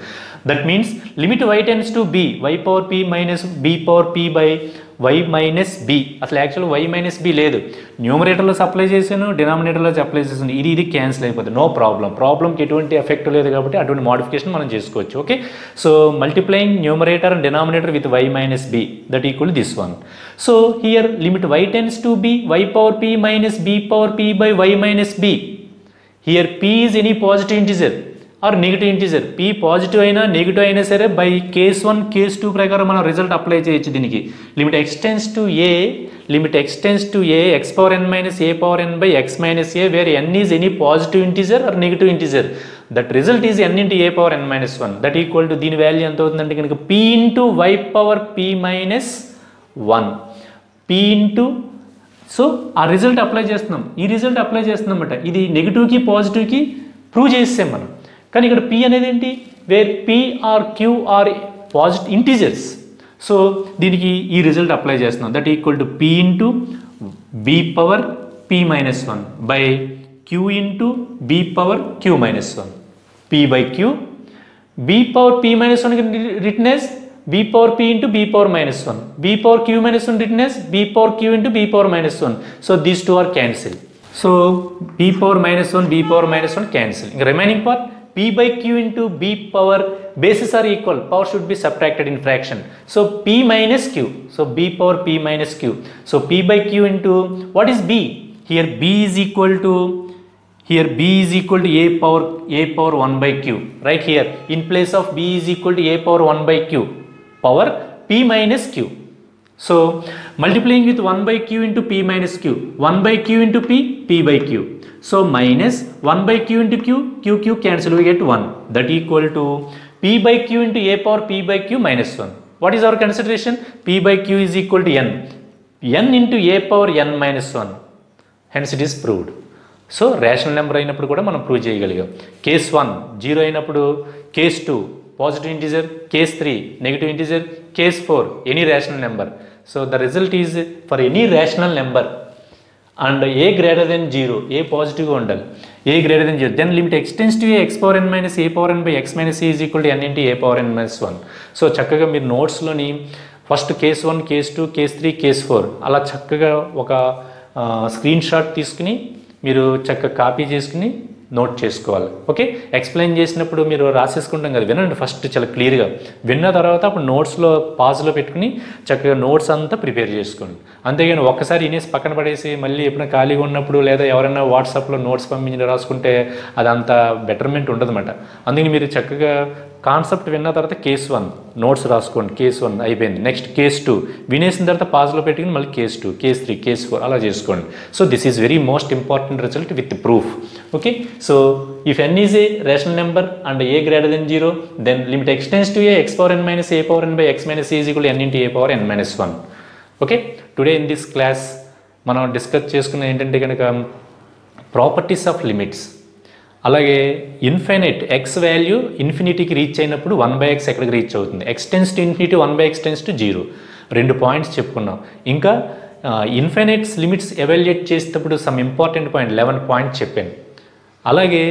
That means limit y tends to b, y power p minus b power p by y minus b. అసలు యాక్చువల్ వై మైనస్ బి లేదు, న్యూమరేటర్లో సప్లై చేశాను, డినామినేటర్లో సప్లై చేశాను, ఇది క్యాన్సిల్ అయిపోతుంది. నో ప్రాబ్లం, ప్రాబ్లంకి ఎటువంటి ఎఫెక్ట్ లేదు కాబట్టి అటువంటి మోడిఫికేషన్ మనం చేసుకోవచ్చు. Okay, so multiplying numerator and denominator with y minus b that equal this one. So here limit y tends to b y power p minus b power p by y minus b. Here p is any positive integer or negative integer. p positive అయినా negative అయినా సరే by case 1 case 2 ప్రకారం మనం result apply చేయొచ్చు దీనికి. Limit ఎక్స్టెన్స్ to a, limit ఎక్స్టెన్స్ to A X power N minus A power N by X minus a, where n is any positive integer or negative integer. That result is n into A power N minus 1. That equal to దీని value ఎంత అవుతుందంటే కనుక p into y power p minus 1, p into, so ఆ result apply చేస్తున్నాం, ఈ result apply చేస్తున్నాం అన్నమాట. ఇది నెగిటివ్కి పాజిటివ్కి ప్రూవ్ చేసాం మనం. కానీ ఇక్కడ p అనేది ఏంటి, where p or q are positive integers. So దీనికి ఈ రిజల్ట్ అప్లై చేస్తున్నాం. That equal to p into b power p minus 1 by q into b power q minus 1. p by q, b power p minus 1 written as b power p into b power minus 1, b power q minus 1 written as b power q into b power minus 1. So these two are cancelled. So b power minus 1, b power minus 1 cancel. The remaining part p by q into b power, bases are equal, power should be subtracted in fraction. So p minus q, so b power p minus q. So p by q into, what is b? Here b is equal to, here b is equal to a power 1 by q. Right here in place of b is equal to a power 1 by q power p minus q. So multiplying with 1 by q into p minus q, 1 by q into p, p by q. So minus 1 by q into q cancel, we get 1. That equal to p by q into a power p by q minus 1. What is our consideration? P by q is equal to n. n into a power n minus 1. Hence it is proved. So rational number అయినప్పుడు కూడా మనం prove చేయగలిగాం. Case 1 0 అయినప్పుడు, case 2 positive integer, case 3 negative integer, case 4 any rational number. So the result is for any rational number and A greater than 0, a పాజిటివ్గా ఉండాలి, a greater than 0, then limit ఎక్స్టెన్స్ to A X power N minus A power N by X minus A is equal to N into A power N minus 1. So చక్కగా మీరు నోట్స్లోని first case 1, case 2, case 3, case 4 అలా చక్కగా ఒక screen shot తీసుకుని మీరు చక్కగా copy చేసుకుని నోట్ చేసుకోవాలి. ఓకే, ఎక్స్ప్లెయిన్ చేసినప్పుడు మీరు రాసేసుకుంటాం కదా, వినండి ఫస్ట్ చాలా క్లియర్గా, విన్న తర్వాత అప్పుడు నోట్స్లో పాజ్లో పెట్టుకుని చక్కగా నోట్స్ అంతా ప్రిపేర్ చేసుకోండి. అంతేగాని ఒక్కసారి వినేసి పక్కన పడేసి మళ్ళీ ఎప్పుడైనా ఖాళీగా ఉన్నప్పుడు లేదా ఎవరైనా వాట్సాప్లో నోట్స్ పంపించి రాసుకుంటే అదంత బెటర్మెంట్ ఉండదన్నమాట. అందుకని మీరు చక్కగా కాన్సెప్ట్ విన్న తర్వాత కేస్ 1 నోట్స్ రాసుకోండి, కేస్ 1 అయిపోయింది. నెక్స్ట్ కేస్ 2 వినేసిన తర్వాత పాజ్లో పెట్టుకుని మళ్ళీ కేస్ 2, కేస్ 3, కేస్ 4 అలా చేసుకోండి. So this is very most important result with proof. Okay, so if n is a rational number and a greater than 0, then limit extends to a x power n minus a power n by x minus a is equal to n into a power n minus 1. Okay, today in this class మనం discuss చేసుకున్న ఏంటంటే కనుక properties of limits, అలాగే infinite x value ఇన్ఫినిటీకి reach అయినప్పుడు 1/x ఎక్కడికి reach అవుతుంది, x tends to infinity 1/x tends to 0, 2 points చెప్పుకున్నాం. ఇంకా ఇన్ఫైనైట్స్ లిమిట్స్ ఎవాల్యుయేట్ చేసేటప్పుడు సమ్ ఇంపార్టెంట్ పాయింట్ 11 పాయింట్స్ చెప్పాను. అలాగే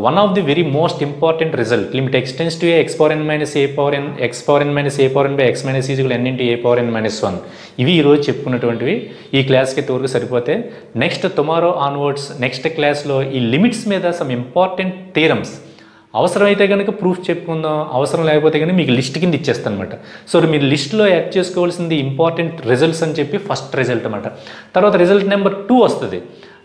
one of the very most important result limit ఎక్స్టెన్స్ to A X power N minus A power n x power N minus A power N by X minus equal n into A power N minus 1. ఇవి ఈరోజు చెప్పుకున్నటువంటివి. ఈ క్లాస్కి తోరుకు సరిపోతే next tomorrow onwards next క్లాస్లో ఈ limits మీద some important theorems, అవసరమైతే కనుక ప్రూఫ్ చెప్పుకుందాం, అవసరం లేకపోతే కనుక మీకు లిస్ట్ కింద ఇచ్చేస్తాను అనమాట. సో మీరు లిస్ట్లో యాడ్ చేసుకోవాల్సింది ఇంపార్టెంట్ రిజల్ట్స్ అని చెప్పి ఫస్ట్ రిజల్ట్ అనమాట. తర్వాత రిజల్ట్ నెంబర్ 2 వస్తుంది,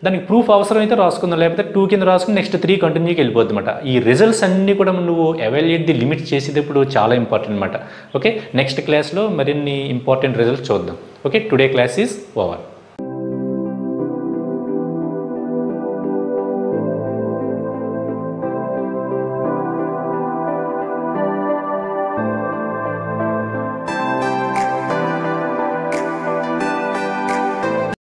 దానికి ప్రూఫ్ అవసరమైతే రాసుకుందాం, లేకపోతే 2 కింద రాసుకుని నెక్స్ట్ 3 కంటిన్యూకి వెళ్ళిపోద్ది అనమాట. ఈ రిజల్ట్స్ అన్నీ కూడా నువ్వు ఎవాల్యుయేట్ ది లిమిట్స్ చేసేటప్పుడు చాలా ఇంపార్టెంట్ అనమాట. ఓకే, నెక్స్ట్ క్లాస్లో మరిన్ని ఇంపార్టెంట్ రిజల్ట్స్ చూద్దాం. Okay, today class is over.